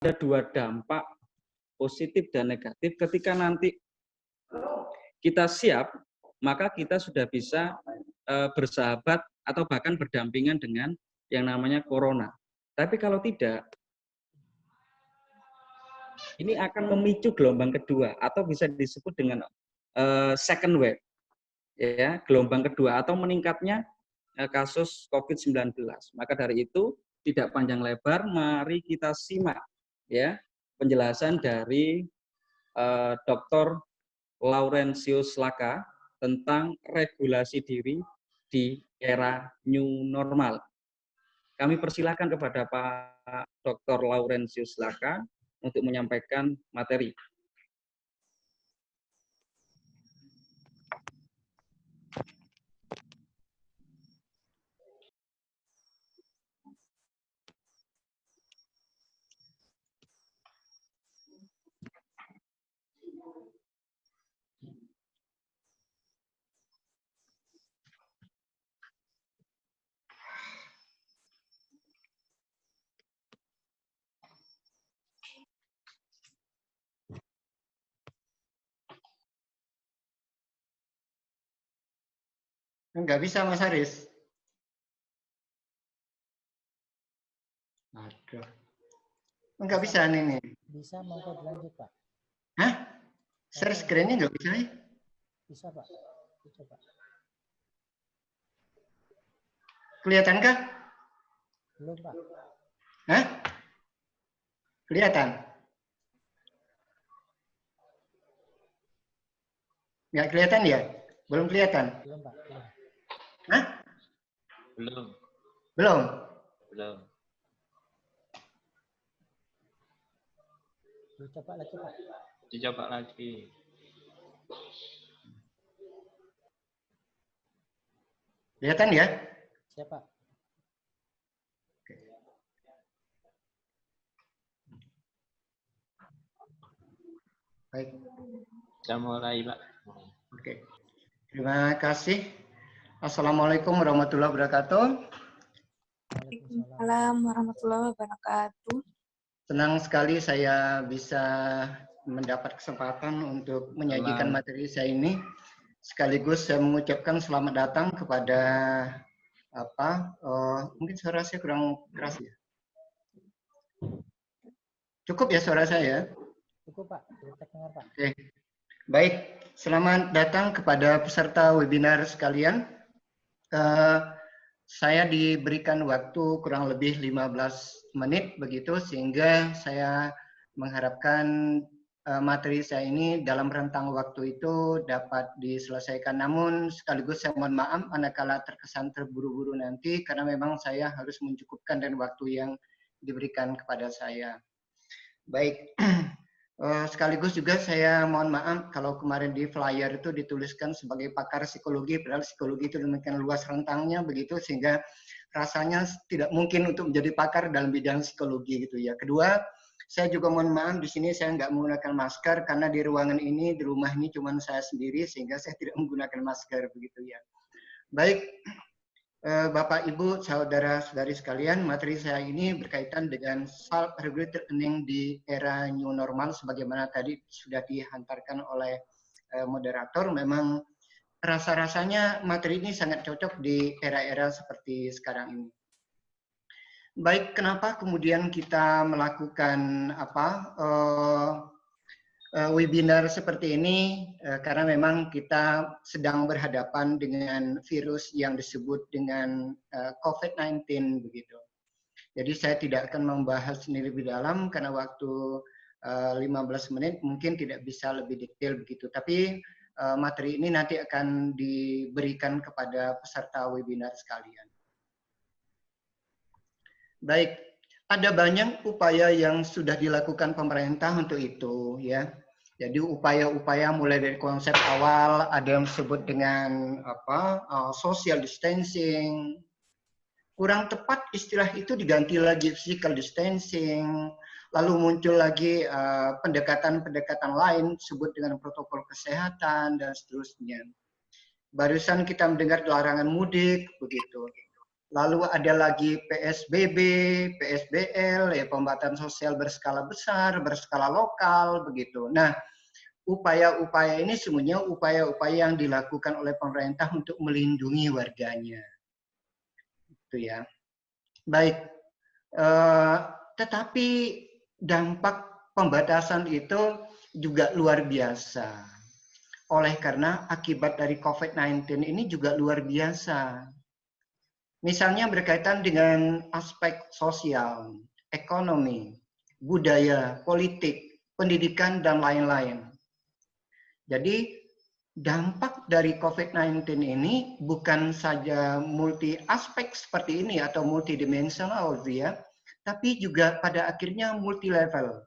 ada dua dampak positif dan negatif. Ketika nanti kita siap, maka kita sudah bisa bersahabat atau bahkan berdampingan dengan yang namanya corona. Tapi kalau tidak, ini akan memicu gelombang kedua atau bisa disebut dengan second wave, ya, gelombang kedua atau meningkatnya kasus COVID-19. Maka dari itu, tidak panjang lebar, mari kita simak ya penjelasan dari Dr. Laurentius Laka tentang regulasi diri di era new normal. Kami persilakan kepada Pak Dr. Laurentius Laka untuk menyampaikan materi. Enggak bisa, Mas Haris. Aduh. Enggak bisa ini. Bisa, monggo dilanjut, Pak. Hah? Share screen-nya enggak bisa ya? Bisa, Pak. Coba. Kelihatankah? Belum, Pak. Hah? Kelihatan? Enggak kelihatan ya? Belum kelihatan? Belum, Pak. Belum. Hah? Belum. Belum? Belum. Coba lagi, Pak. Dicoba lagi. Kelihatan ya? Siapa? Baik. Kita mulai, Pak. Oke. Terima kasih. Assalamualaikum warahmatullahi wabarakatuh. Waalaikumsalam warahmatullahi wabarakatuh. Senang sekali saya bisa mendapat kesempatan untuk menyajikan materi saya ini. Sekaligus saya mengucapkan selamat datang kepada mungkin suara saya kurang keras ya. Cukup ya suara saya? Cukup, Pak. Kita dengar, Pak. Oke. Baik, selamat datang kepada peserta webinar sekalian. Saya diberikan waktu kurang lebih 15 menit begitu, sehingga saya mengharapkan materi saya ini dalam rentang waktu itu dapat diselesaikan. Namun sekaligus saya mohon maaf manakala terkesan terburu-buru nanti, karena memang saya harus mencukupkan dan waktu yang diberikan kepada saya. Baik, sekaligus juga saya mohon maaf kalau kemarin di flyer itu dituliskan sebagai pakar psikologi, padahal psikologi itu demikian luas rentangnya begitu, sehingga rasanya tidak mungkin untuk menjadi pakar dalam bidang psikologi gitu ya. Kedua, saya juga mohon maaf di sini saya nggak menggunakan masker karena di ruangan ini, di rumah ini cuma saya sendiri, sehingga saya tidak menggunakan masker begitu ya. Baik, Bapak, Ibu, saudara-saudari sekalian, materi saya ini berkaitan dengan self-regulated earning di era new normal, sebagaimana tadi sudah dihantarkan oleh moderator. Memang rasa-rasanya materi ini sangat cocok di era-era seperti sekarang ini. Baik, kenapa kemudian kita melakukan webinar seperti ini? Karena memang kita sedang berhadapan dengan virus yang disebut dengan COVID-19 begitu. Jadi saya tidak akan membahas ini lebih dalam karena waktu 15 menit mungkin tidak bisa lebih detail begitu. Tapi materi ini nanti akan diberikan kepada peserta webinar sekalian. Baik, ada banyak upaya yang sudah dilakukan pemerintah untuk itu, ya. Jadi upaya-upaya mulai dari konsep awal ada yang disebut dengan social distancing. Kurang tepat istilah itu diganti lagi physical distancing. Lalu muncul lagi pendekatan-pendekatan lain disebut dengan protokol kesehatan dan seterusnya. Barusan kita mendengar larangan mudik begitu. lalu ada lagi PSBB, PSBL, ya pembatasan sosial berskala besar, berskala lokal, begitu. Nah, upaya-upaya ini semuanya upaya-upaya yang dilakukan oleh pemerintah untuk melindungi warganya. Itu ya. Baik, tetapi dampak pembatasan itu juga luar biasa. Oleh karena akibat dari COVID-19 ini juga luar biasa. Misalnya berkaitan dengan aspek sosial, ekonomi, budaya, politik, pendidikan, dan lain-lain. Jadi dampak dari COVID-19 ini bukan saja multi aspek seperti ini atau multidimensional, ya, tapi juga pada akhirnya multi level.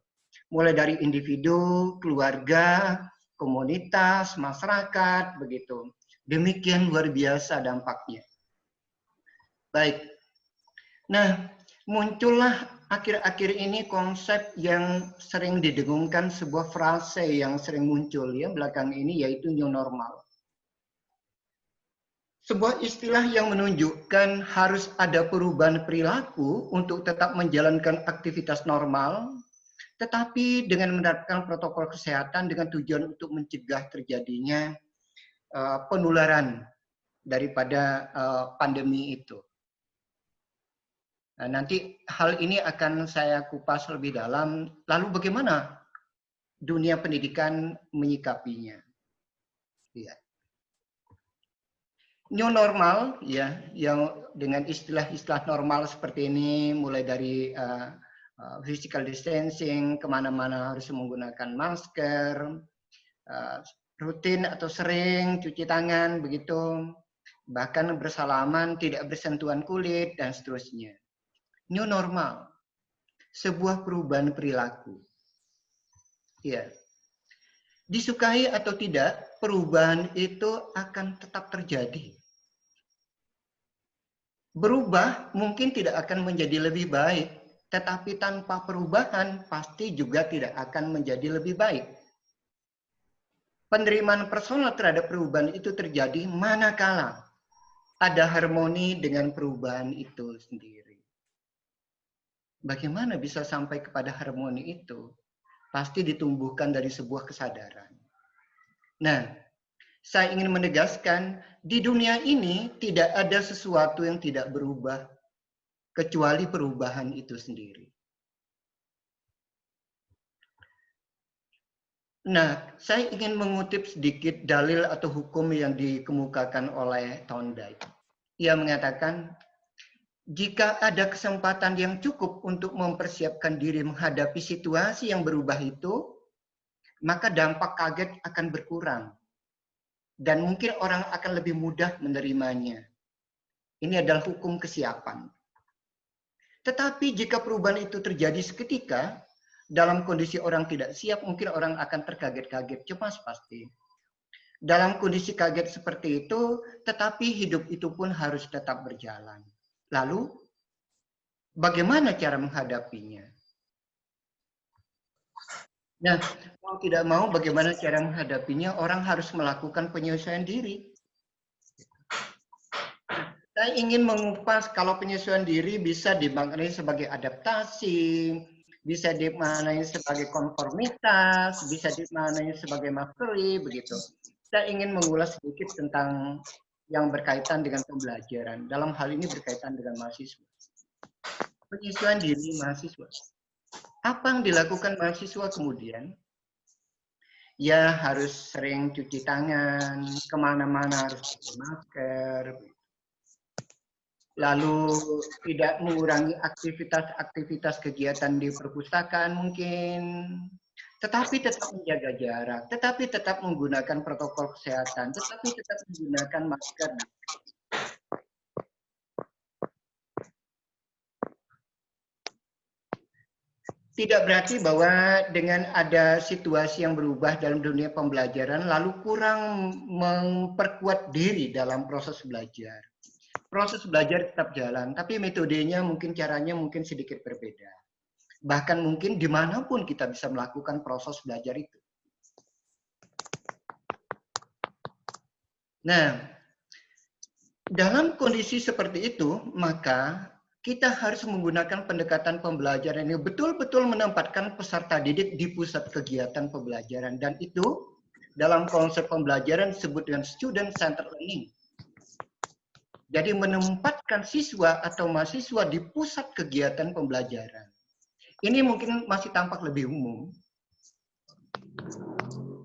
Mulai dari individu, keluarga, komunitas, masyarakat, begitu. Demikian luar biasa dampaknya. Baik. Nah, muncullah akhir-akhir ini konsep yang sering didengungkan, sebuah frase yang sering muncul ya belakang ini, yaitu new normal. Sebuah istilah yang menunjukkan harus ada perubahan perilaku untuk tetap menjalankan aktivitas normal, tetapi dengan menerapkan protokol kesehatan dengan tujuan untuk mencegah terjadinya penularan daripada pandemi itu. Nah, nanti hal ini akan saya kupas lebih dalam. Lalu bagaimana dunia pendidikan menyikapinya? Ya. New normal, ya, yang dengan istilah-istilah normal seperti ini, mulai dari physical distancing, kemana-mana harus menggunakan masker, rutin atau sering cuci tangan, begitu, bahkan bersalaman, tidak bersentuhan kulit, dan seterusnya. New normal, sebuah perubahan perilaku. Ya. Disukai atau tidak, perubahan itu akan tetap terjadi. Berubah mungkin tidak akan menjadi lebih baik, tetapi tanpa perubahan pasti juga tidak akan menjadi lebih baik. Penerimaan personal terhadap perubahan itu terjadi manakala ada harmoni dengan perubahan itu sendiri. Bagaimana bisa sampai kepada harmoni itu? Pasti ditumbuhkan dari sebuah kesadaran. Nah, saya ingin menegaskan, di dunia ini tidak ada sesuatu yang tidak berubah, kecuali perubahan itu sendiri. Nah, saya ingin mengutip sedikit dalil atau hukum yang dikemukakan oleh Thorndike. Ia mengatakan, jika ada kesempatan yang cukup untuk mempersiapkan diri menghadapi situasi yang berubah itu, maka dampak kaget akan berkurang. Dan mungkin orang akan lebih mudah menerimanya. Ini adalah hukum kesiapan. Tetapi jika perubahan itu terjadi seketika, dalam kondisi orang tidak siap, mungkin orang akan terkaget-kaget, cemas pasti. Dalam kondisi kaget seperti itu, tetapi hidup itu pun harus tetap berjalan. Lalu, bagaimana cara menghadapinya? Nah, mau tidak mau bagaimana cara menghadapinya, orang harus melakukan penyesuaian diri. Saya ingin mengupas kalau penyesuaian diri bisa dimaknai sebagai adaptasi, bisa dimaknai sebagai konformitas, bisa dimaknai sebagai mastery, begitu. Saya ingin mengulas sedikit tentang yang berkaitan dengan pembelajaran. Dalam hal ini berkaitan dengan mahasiswa. Penyesuaian diri mahasiswa. Apa yang dilakukan mahasiswa kemudian? Ya harus sering cuci tangan, kemana-mana harus pakai masker, lalu tidak mengurangi aktivitas-aktivitas kegiatan di perpustakaan mungkin, tetapi tetap menjaga jarak, tetapi tetap menggunakan protokol kesehatan, tetapi tetap menggunakan masker. Tidak berarti bahwa dengan ada situasi yang berubah dalam dunia pembelajaran lalu kurang memperkuat diri dalam proses belajar. Proses belajar tetap jalan, tapi metodenya mungkin caranya mungkin sedikit berbeda. Bahkan mungkin dimanapun kita bisa melakukan proses belajar itu. Nah, Dalam kondisi seperti itu, maka kita harus menggunakan pendekatan pembelajaran yang betul-betul menempatkan peserta didik di pusat kegiatan pembelajaran. Dan itu dalam konsep pembelajaran disebut dengan student-centered learning. Jadi menempatkan siswa atau mahasiswa di pusat kegiatan pembelajaran. Ini mungkin masih tampak lebih umum.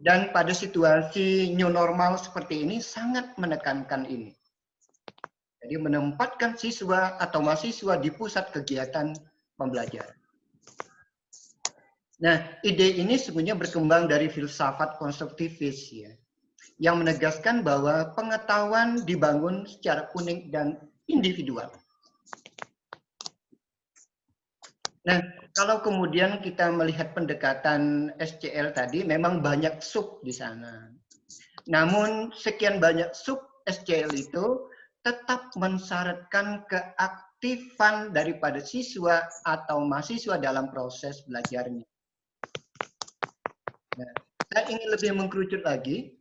Dan pada situasi new normal seperti ini sangat menekankan ini. Jadi menempatkan siswa atau mahasiswa di pusat kegiatan pembelajaran. Nah, ide ini sebenarnya berkembang dari filsafat konstruktivis ya, yang menegaskan bahwa pengetahuan dibangun secara unik dan individual. Nah, kalau kemudian kita melihat pendekatan SCL tadi, memang banyak sub di sana. Namun sekian banyak sub SCL itu tetap mensyaratkan keaktifan daripada siswa atau mahasiswa dalam proses belajarnya. Nah, saya ingin lebih mengkerucut lagi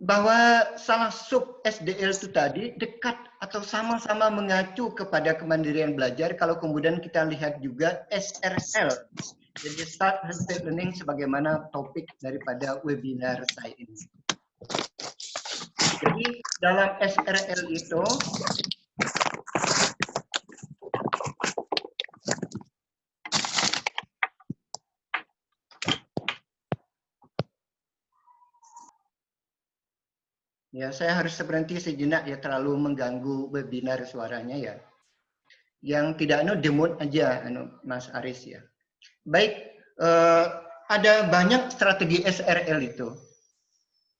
bahwa salah sub SDL itu tadi dekat atau sama-sama mengacu kepada kemandirian belajar kalau kemudian kita lihat juga SRL, jadi Start and State Learning sebagaimana topik daripada webinar saya ini. Jadi dalam SRL itu ya, saya harus berhenti sejenak ya, terlalu mengganggu webinar suaranya ya. Yang tidak demut aja Mas Aris ya. Baik, ada banyak strategi SRL itu.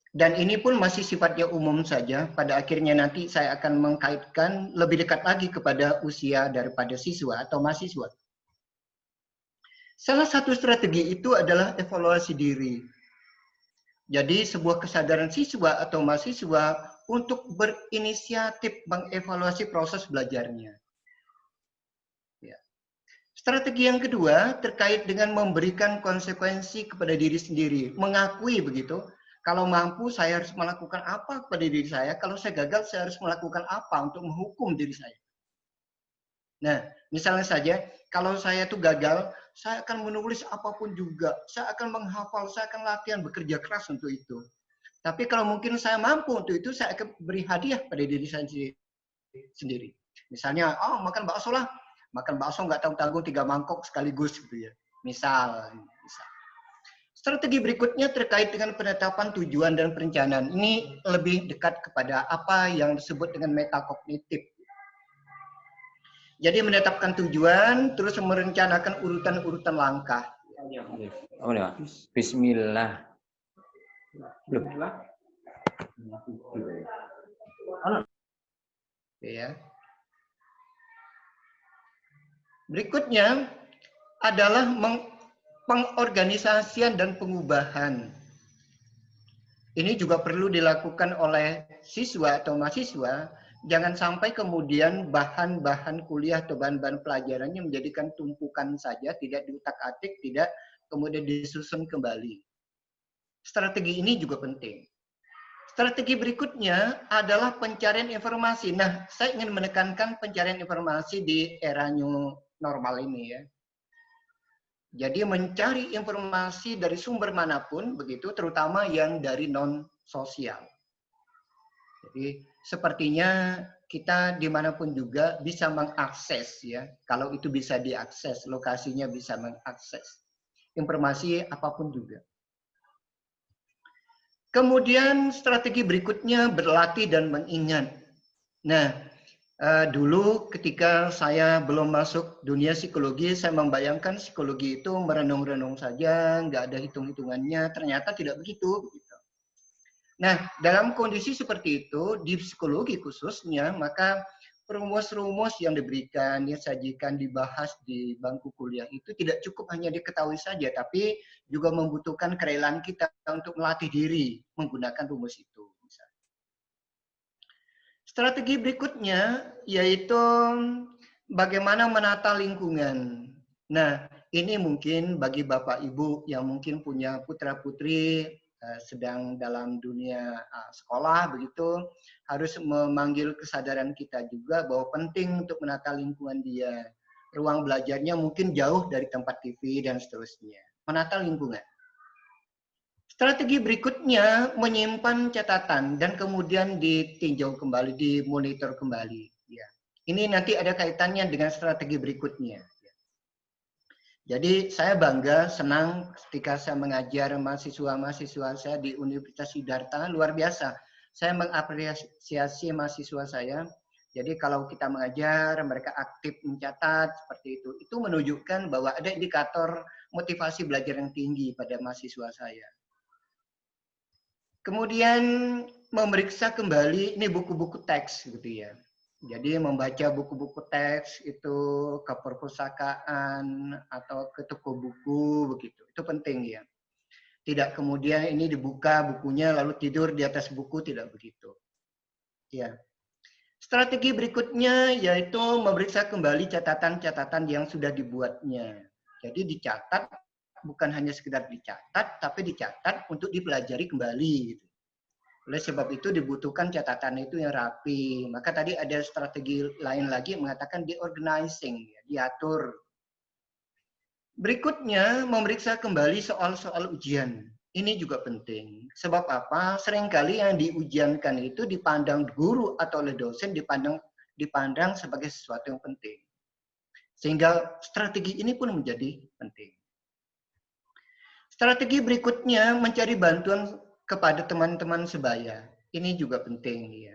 Dan ini pun masih sifatnya umum saja. Pada akhirnya nanti saya akan mengkaitkan lebih dekat lagi kepada usia daripada siswa atau mahasiswa. Salah satu strategi itu adalah evaluasi diri. Jadi sebuah kesadaran siswa atau mahasiswa untuk berinisiatif mengevaluasi proses belajarnya. Ya. Strategi yang kedua terkait dengan memberikan konsekuensi kepada diri sendiri. Mengakui begitu. Kalau mampu, saya harus melakukan apa kepada diri saya. Kalau saya gagal, saya harus melakukan apa untuk menghukum diri saya. Nah, misalnya saja, kalau saya tuh gagal, saya akan menulis apapun juga. Saya akan menghafal, saya akan latihan, bekerja keras untuk itu. Tapi kalau mungkin saya mampu untuk itu, saya akan beri hadiah pada diri saya sendiri. Misalnya, makan bakso lah. Makan bakso nggak tanggung-tanggung 3 mangkok sekaligus gitu ya. Misal. Strategi berikutnya terkait dengan penetapan tujuan dan perencanaan. Ini lebih dekat kepada apa yang disebut dengan metakognitif. Jadi menetapkan tujuan, terus merencanakan urutan-urutan langkah. Bismillah. Ya. Berikutnya adalah pengorganisasian dan pengubahan. Ini juga perlu dilakukan oleh siswa atau mahasiswa. Jangan sampai kemudian bahan-bahan kuliah atau bahan-bahan pelajarannya menjadikan tumpukan saja, tidak diutak-atik, tidak kemudian disusun kembali. Strategi ini juga penting. Strategi berikutnya adalah pencarian informasi. Nah, saya ingin menekankan pencarian informasi di era new normal ini ya. Jadi mencari informasi dari sumber manapun, begitu, terutama yang dari non-sosial. Jadi sepertinya kita dimanapun juga bisa mengakses ya, kalau itu bisa diakses, lokasinya bisa mengakses informasi apapun juga. Kemudian strategi berikutnya berlatih dan mengingat. Nah, dulu ketika saya belum masuk dunia psikologi, saya membayangkan psikologi itu merenung-renung saja, nggak ada hitung-hitungannya. Ternyata tidak begitu. Nah, dalam kondisi seperti itu, di psikologi khususnya, maka rumus-rumus yang diberikan, disajikan, dibahas di bangku kuliah itu tidak cukup hanya diketahui saja, tapi juga membutuhkan kerelaan kita untuk melatih diri menggunakan rumus itu. Strategi berikutnya yaitu bagaimana menata lingkungan. Nah, ini mungkin bagi Bapak Ibu yang mungkin punya putra-putri sedang dalam dunia sekolah begitu, harus memanggil kesadaran kita juga bahwa penting untuk menata lingkungan dia. Ruang belajarnya mungkin jauh dari tempat TV dan seterusnya. Menata lingkungan. Strategi berikutnya menyimpan catatan dan kemudian ditinjau kembali, dimonitor kembali. Ya. Ini nanti ada kaitannya dengan strategi berikutnya. Jadi saya bangga, senang ketika saya mengajar mahasiswa-mahasiswa saya di Universitas Siddhartha, luar biasa. Saya mengapresiasi mahasiswa saya. Jadi kalau kita mengajar, mereka aktif mencatat seperti itu. Itu menunjukkan bahwa ada indikator motivasi belajar yang tinggi pada mahasiswa saya. Kemudian memeriksa kembali ini buku-buku teks gitu ya. Jadi membaca buku-buku teks itu ke perpustakaan atau ke toko buku begitu. Itu penting ya. Tidak kemudian ini dibuka bukunya lalu tidur di atas buku, tidak begitu. Ya. Strategi berikutnya yaitu memeriksa kembali catatan-catatan yang sudah dibuatnya. Jadi dicatat, bukan hanya sekedar dicatat, tapi dicatat untuk dipelajari kembali gitu. Oleh sebab itu dibutuhkan catatan itu yang rapi. Maka tadi ada strategi lain lagi yang mengatakan di-organizing, diatur. Berikutnya, memeriksa kembali soal-soal ujian. Ini juga penting. Sebab apa? Seringkali yang diujiankan itu dipandang guru atau oleh dosen dipandang sebagai sesuatu yang penting. Sehingga strategi ini pun menjadi penting. Strategi berikutnya mencari bantuan kepada teman-teman sebaya. Ini juga penting ya.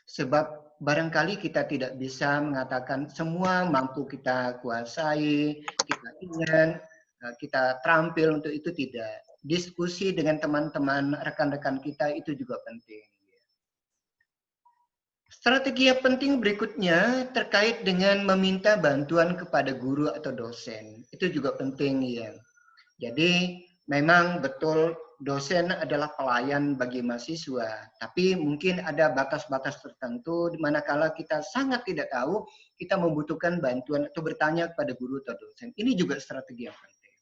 Sebab barangkali kita tidak bisa mengatakan semua mampu kita kuasai, kita ingat, kita terampil untuk itu, tidak. Diskusi dengan teman-teman, rekan-rekan kita itu juga penting. Strategi yang penting berikutnya terkait dengan meminta bantuan kepada guru atau dosen. Itu juga penting ya. Jadi memang betul dosen adalah pelayan bagi mahasiswa, tapi mungkin ada batas-batas tertentu di manakala kita sangat tidak tahu, kita membutuhkan bantuan atau bertanya kepada guru atau dosen. Ini juga strategi yang penting.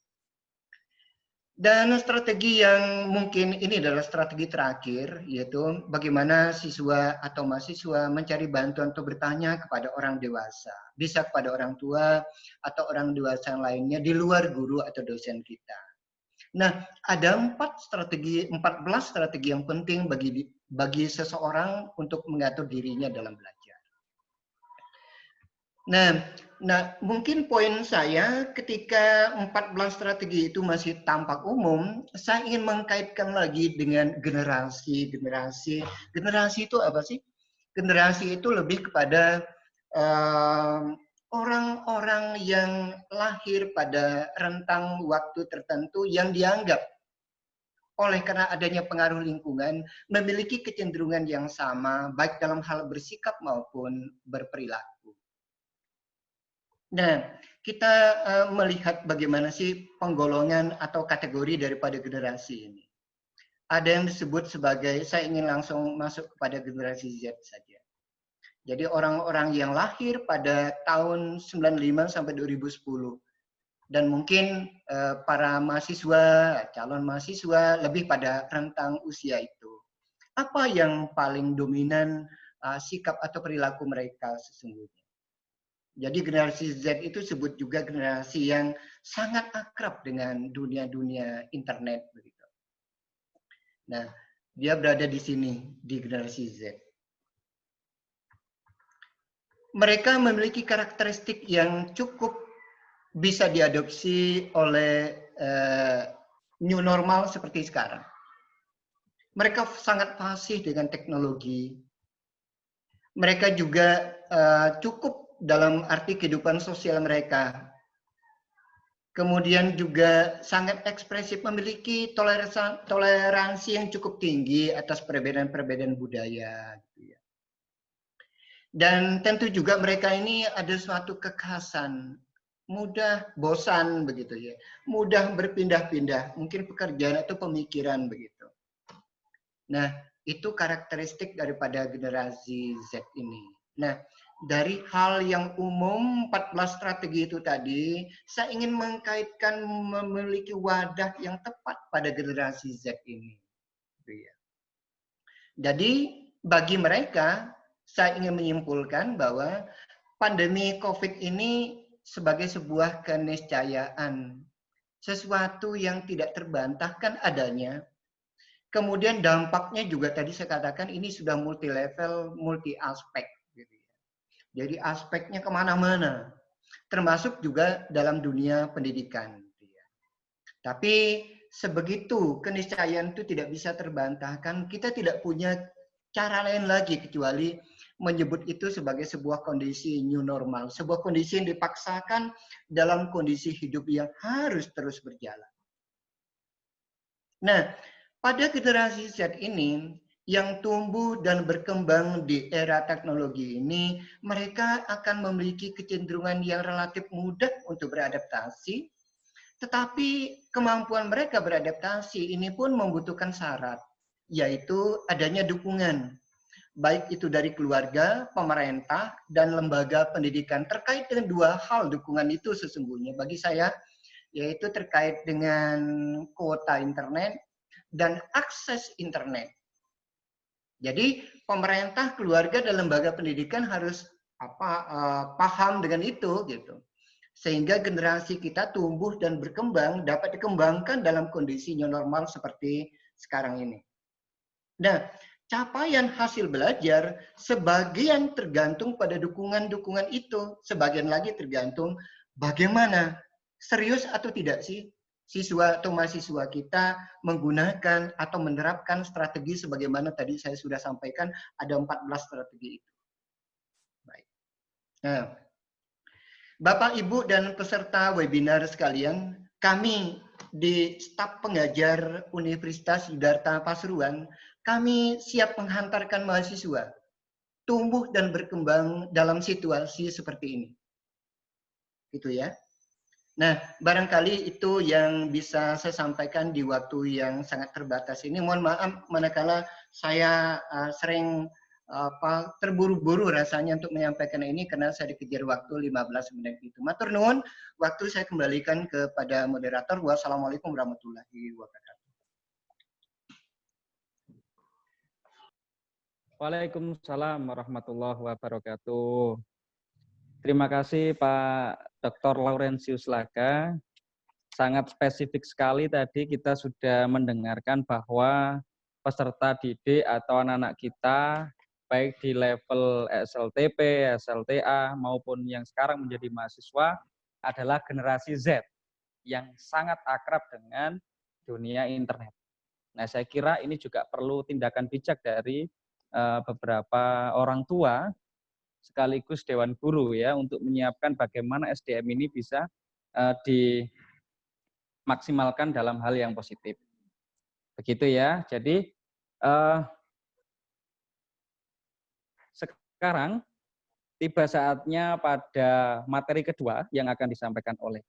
Dan strategi yang mungkin ini adalah strategi terakhir, yaitu bagaimana siswa atau mahasiswa mencari bantuan atau bertanya kepada orang dewasa. Bisa kepada orang tua atau orang dewasa yang lainnya di luar guru atau dosen kita. Nah, ada 14 strategi yang penting bagi seseorang untuk mengatur dirinya dalam belajar. Nah, mungkin poin saya ketika 14 strategi itu masih tampak umum, saya ingin mengkaitkan lagi dengan generasi. Generasi itu apa sih? Generasi itu lebih kepada orang-orang yang lahir pada rentang waktu tertentu yang dianggap oleh karena adanya pengaruh lingkungan memiliki kecenderungan yang sama baik dalam hal bersikap maupun berperilaku. Nah, kita melihat bagaimana sih penggolongan atau kategori daripada generasi ini. Ada yang disebut sebagai, saya ingin langsung masuk kepada generasi Z saja. Jadi orang-orang yang lahir pada tahun 95 sampai 2010. Dan mungkin para mahasiswa, calon mahasiswa lebih pada rentang usia itu. Apa yang paling dominan sikap atau perilaku mereka sesungguhnya? Jadi generasi Z itu disebut juga generasi yang sangat akrab dengan dunia-dunia internet begitu. Nah, dia berada di sini di generasi Z. Mereka memiliki karakteristik yang cukup bisa diadopsi oleh new normal seperti sekarang. Mereka sangat fasih dengan teknologi. Mereka juga cukup dalam arti kehidupan sosial mereka. Kemudian juga sangat ekspresif, memiliki toleransi yang cukup tinggi atas perbedaan-perbedaan budaya. Dan tentu juga mereka ini ada suatu kekhasan, mudah bosan begitu ya, mudah berpindah-pindah, mungkin pekerjaan atau pemikiran begitu. Nah, itu karakteristik daripada generasi Z ini. Nah, dari hal yang umum 14 strategi itu tadi, saya ingin mengkaitkan memiliki wadah yang tepat pada generasi Z ini. Gitu ya. Jadi bagi mereka, saya ingin menyimpulkan bahwa pandemi COVID ini sebagai sebuah keniscayaan, sesuatu yang tidak terbantahkan adanya. Kemudian dampaknya juga tadi saya katakan ini sudah multi level, multi aspek. Gitu ya. Jadi aspeknya kemana-mana, termasuk juga dalam dunia pendidikan. Gitu ya. Tapi sebegitu keniscayaan itu tidak bisa terbantahkan, kita tidak punya cara lain lagi kecuali menyebut itu sebagai sebuah kondisi new normal, sebuah kondisi yang dipaksakan dalam kondisi hidup yang harus terus berjalan. Nah, pada generasi Z ini yang tumbuh dan berkembang di era teknologi ini, mereka akan memiliki kecenderungan yang relatif mudah untuk beradaptasi, tetapi kemampuan mereka beradaptasi ini pun membutuhkan syarat, yaitu adanya dukungan, baik itu dari keluarga, pemerintah, dan lembaga pendidikan. Terkait dengan dua hal dukungan itu sesungguhnya bagi saya, yaitu terkait dengan kuota internet dan akses internet. Jadi pemerintah, keluarga, dan lembaga pendidikan harus paham dengan itu gitu. Sehingga generasi kita tumbuh dan berkembang dapat dikembangkan dalam kondisi new normal seperti sekarang ini. Nah, capaian hasil belajar sebagian tergantung pada dukungan-dukungan itu, sebagian lagi tergantung bagaimana serius atau tidak sih siswa atau mahasiswa kita menggunakan atau menerapkan strategi sebagaimana tadi saya sudah sampaikan ada 14 strategi itu. Baik. Nah, Bapak, Ibu, dan peserta webinar sekalian, kami di staf pengajar Universitas Siddhartha Pasuruan, kami siap menghantarkan mahasiswa tumbuh dan berkembang dalam situasi seperti ini. Gitu ya. Nah, barangkali itu yang bisa saya sampaikan di waktu yang sangat terbatas ini. Mohon maaf manakala saya sering terburu-buru rasanya untuk menyampaikan ini karena saya dikejar waktu 15 menit itu. Matur nuwun, waktu saya kembalikan kepada moderator. Wassalamualaikum warahmatullahi wabarakatuh. Waalaikumsalam warahmatullahi wabarakatuh. Terima kasih Pak Dr. Laurentius Laga. Sangat spesifik sekali tadi kita sudah mendengarkan bahwa peserta didik atau anak-anak kita baik di level SLTP, SLTA maupun yang sekarang menjadi mahasiswa adalah generasi Z yang sangat akrab dengan dunia internet. Nah, saya kira ini juga perlu tindakan bijak dari beberapa orang tua sekaligus dewan guru ya untuk menyiapkan bagaimana SDM ini bisa dimaksimalkan dalam hal yang positif. Begitu ya. Jadi sekarang tiba saatnya pada materi kedua yang akan disampaikan oleh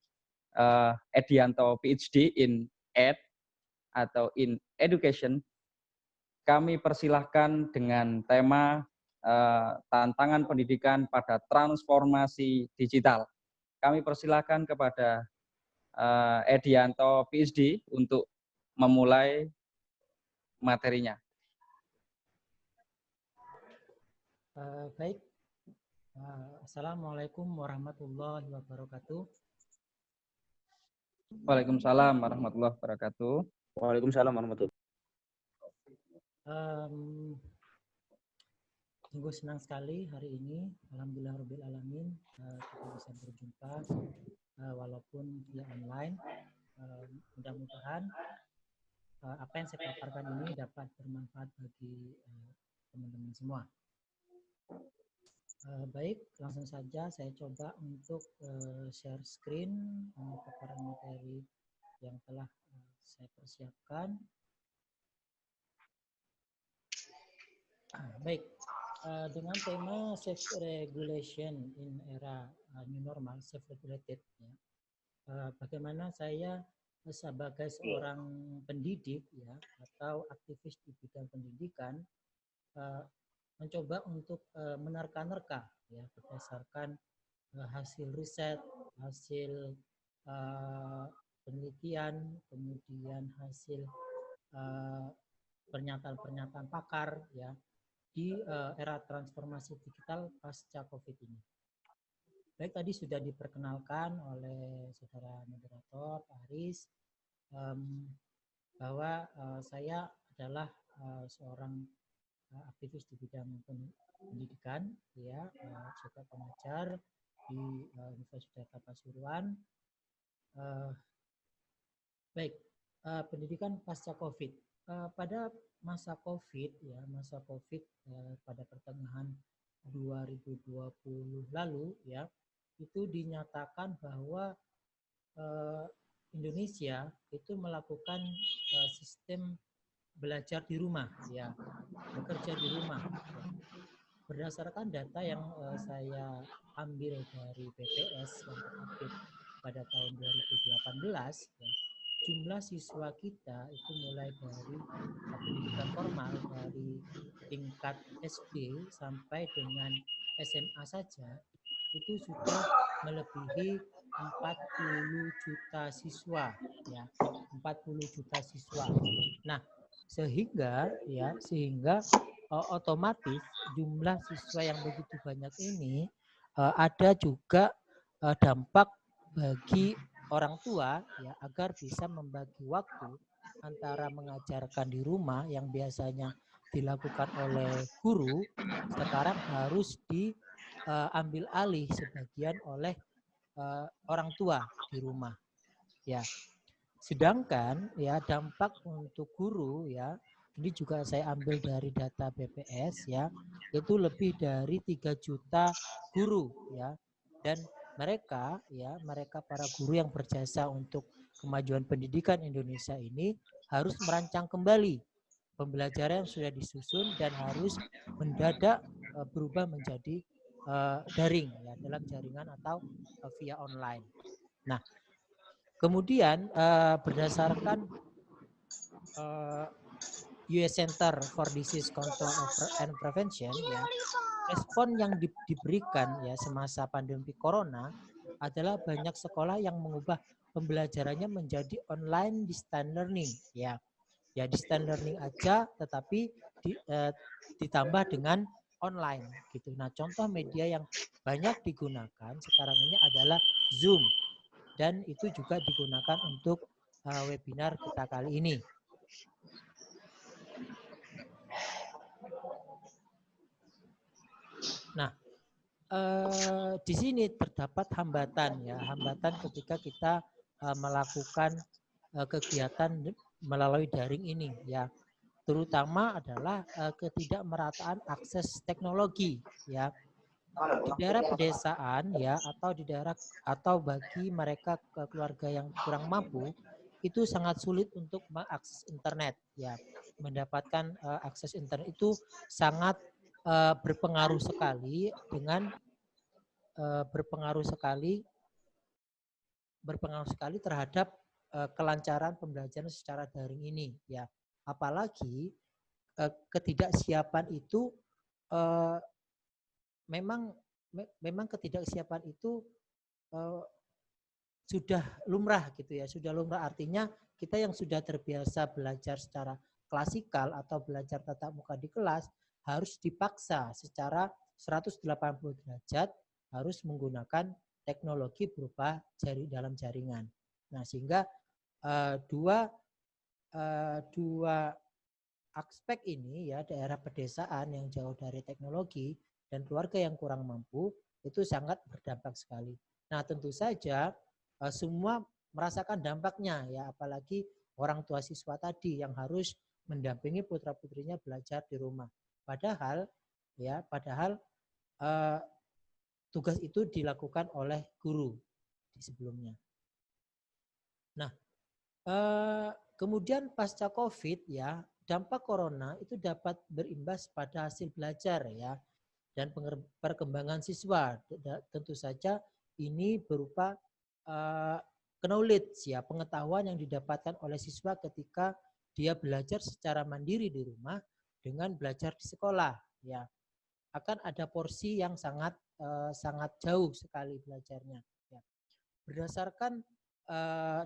Edianto PhD in Ed atau in Education. Kami persilahkan dengan tema tantangan pendidikan pada transformasi digital. Kami persilahkan kepada Edianto PhD untuk memulai materinya. Baik. Assalamualaikum warahmatullahi wabarakatuh. Waalaikumsalam warahmatullahi wabarakatuh. Waalaikumsalam warahmatullahi wabarakatuh. Sungguh senang sekali hari ini, alhamdulillahirabbil alamin, kita bisa berjumpa walaupun via online. Mudah-mudahan apa yang saya paparkan ini dapat bermanfaat bagi teman-teman semua. Baik, langsung saja saya coba untuk share screen paparan materi yang telah saya persiapkan. Baik, dengan tema self-regulation in era new normal, self-regulated, ya, bagaimana saya sebagai seorang pendidik ya atau aktivis di bidang pendidikan mencoba untuk menerka-nerka ya berdasarkan hasil riset, hasil penelitian, kemudian hasil pernyataan-pernyataan pakar ya di era transformasi digital pasca COVID ini. Baik, tadi sudah diperkenalkan oleh saudara moderator Pak Aris bahwa saya adalah seorang aktivis di bidang pendidikan, ya, juga pengajar di Universitas Pasuruan. Baik, pendidikan pasca COVID. Pada masa COVID, ya, masa COVID pada pertengahan 2020 lalu, ya, itu dinyatakan bahwa Indonesia itu melakukan sistem belajar di rumah, ya, bekerja di rumah. Ya. Berdasarkan data yang saya ambil dari BPS yang terupdate pada tahun 2018, ya, jumlah siswa kita itu mulai dari pendidikan formal dari tingkat SD sampai dengan SMA saja itu sudah melebihi 40 juta siswa, ya, 40 juta siswa. Nah, sehingga otomatis jumlah siswa yang begitu banyak ini ada juga dampak bagi orang tua, ya, agar bisa membagi waktu antara mengajarkan di rumah yang biasanya dilakukan oleh guru sekarang harus diambil alih sebagian oleh orang tua di rumah, ya. Sedangkan ya dampak untuk guru, ya, ini juga saya ambil dari data BPS, ya, itu lebih dari 3 juta guru, ya, dan mereka, ya, mereka para guru yang berjasa untuk kemajuan pendidikan Indonesia ini harus merancang kembali pembelajaran yang sudah disusun dan harus mendadak berubah menjadi daring, ya, dalam jaringan atau via online. Nah, kemudian berdasarkan US Center for Disease Control and Prevention, ya, respon yang diberikan, ya, semasa pandemi corona adalah banyak sekolah yang mengubah pembelajarannya menjadi online distance learning, ya. Ya, distance learning aja tetapi ditambah dengan online gitu. Nah, contoh media yang banyak digunakan sekarang ini adalah Zoom, dan itu juga digunakan untuk webinar kita kali ini. Nah, di sini terdapat hambatan, ya, hambatan ketika kita melakukan kegiatan melalui daring ini, ya, terutama adalah ketidakmerataan akses teknologi, ya. Di daerah pedesaan, ya, atau di daerah atau bagi mereka keluarga yang kurang mampu itu sangat sulit untuk mengakses internet, ya. Mendapatkan akses internet itu sangat berpengaruh sekali dengan berpengaruh sekali terhadap kelancaran pembelajaran secara daring ini, ya. Apalagi ketidaksiapan itu memang ketidaksiapan itu sudah lumrah gitu, ya, sudah lumrah, artinya kita yang sudah terbiasa belajar secara klasikal atau belajar tatap muka di kelas harus dipaksa secara 180 derajat harus menggunakan teknologi berupa dalam jaringan. Nah, sehingga dua aspek ini, ya, daerah pedesaan yang jauh dari teknologi dan keluarga yang kurang mampu itu sangat berdampak sekali. Nah, tentu saja semua merasakan dampaknya, ya, apalagi orang tua siswa tadi yang harus mendampingi putra-putrinya belajar di rumah. Padahal tugas itu dilakukan oleh guru di sebelumnya. Nah, kemudian pasca COVID, ya, dampak corona itu dapat berimbas pada hasil belajar, ya, dan perkembangan siswa. Tentu saja ini berupa knowledge, ya, pengetahuan yang didapatkan oleh siswa ketika dia belajar secara mandiri di rumah dengan belajar di sekolah, ya. Akan ada porsi yang sangat jauh sekali belajarnya, ya. Berdasarkan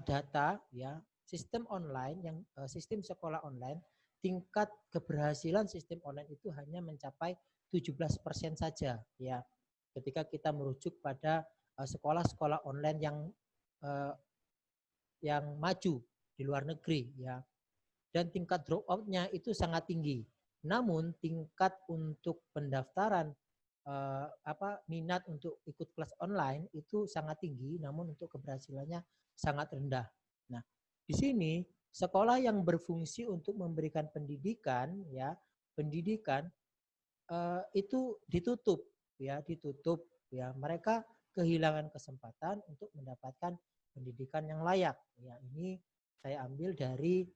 data, ya, sistem online sistem sekolah online tingkat keberhasilan sistem online itu hanya mencapai 17% saja ya. Ketika kita merujuk pada sekolah-sekolah online yang maju di luar negeri ya. Dan tingkat drop out-nya itu sangat tinggi. Namun tingkat untuk pendaftaran minat untuk ikut kelas online itu sangat tinggi, namun untuk keberhasilannya sangat rendah. Nah, di sini sekolah yang berfungsi untuk memberikan pendidikan ya, itu ditutup ya. Mereka kehilangan kesempatan untuk mendapatkan pendidikan yang layak. Ya, ini saya ambil dari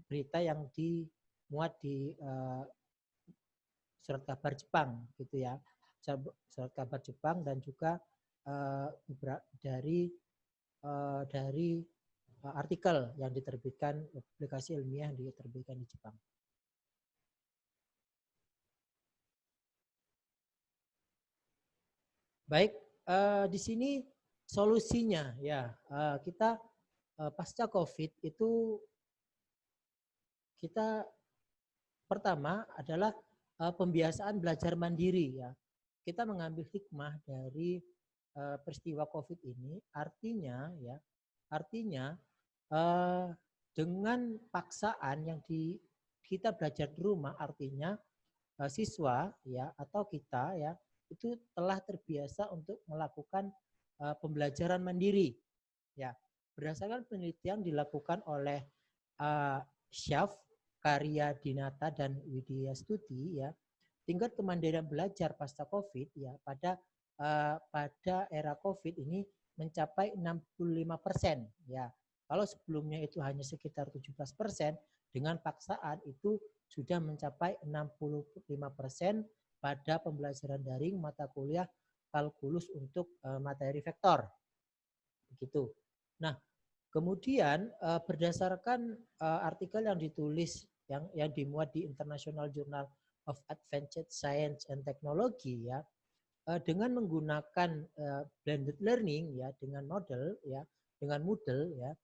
berita yang dimuat di surat kabar Jepang gitu ya, surat kabar Jepang dan juga dari artikel yang diterbitkan, publikasi ilmiah yang diterbitkan di Jepang. Baik, di sini solusinya ya, kita pasca COVID itu kita pertama adalah pembiasaan belajar mandiri ya. Kita mengambil hikmah dari peristiwa COVID ini, artinya dengan paksaan yang kita belajar di rumah, artinya siswa ya atau kita ya itu telah terbiasa untuk melakukan pembelajaran mandiri ya. Berdasarkan penelitian dilakukan oleh Syaf, Karya Dinata dan Widya Stuti ya, tingkat kemandirian belajar pasca COVID ya pada era COVID ini mencapai 65% ya. Kalau sebelumnya itu hanya sekitar 17%, dengan paksaan itu sudah mencapai 65% pada pembelajaran daring mata kuliah kalkulus untuk materi vektor. Begitu. Nah, kemudian berdasarkan artikel yang ditulis yang dimuat di International Journal of Advanced Science and Technology ya, dengan menggunakan blended learning ya, dengan Moodle ya,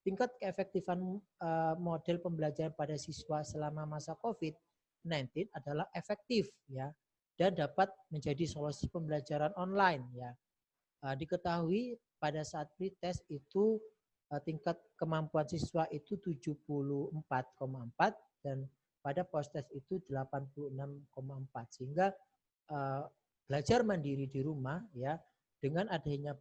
tingkat keefektifan model pembelajaran pada siswa selama masa COVID-19 adalah efektif ya, dan dapat menjadi solusi pembelajaran online ya. Diketahui pada saat pretest itu tingkat kemampuan siswa itu 74,4 dan pada post-test itu 86,4, sehingga belajar mandiri di rumah ya, dengan adanya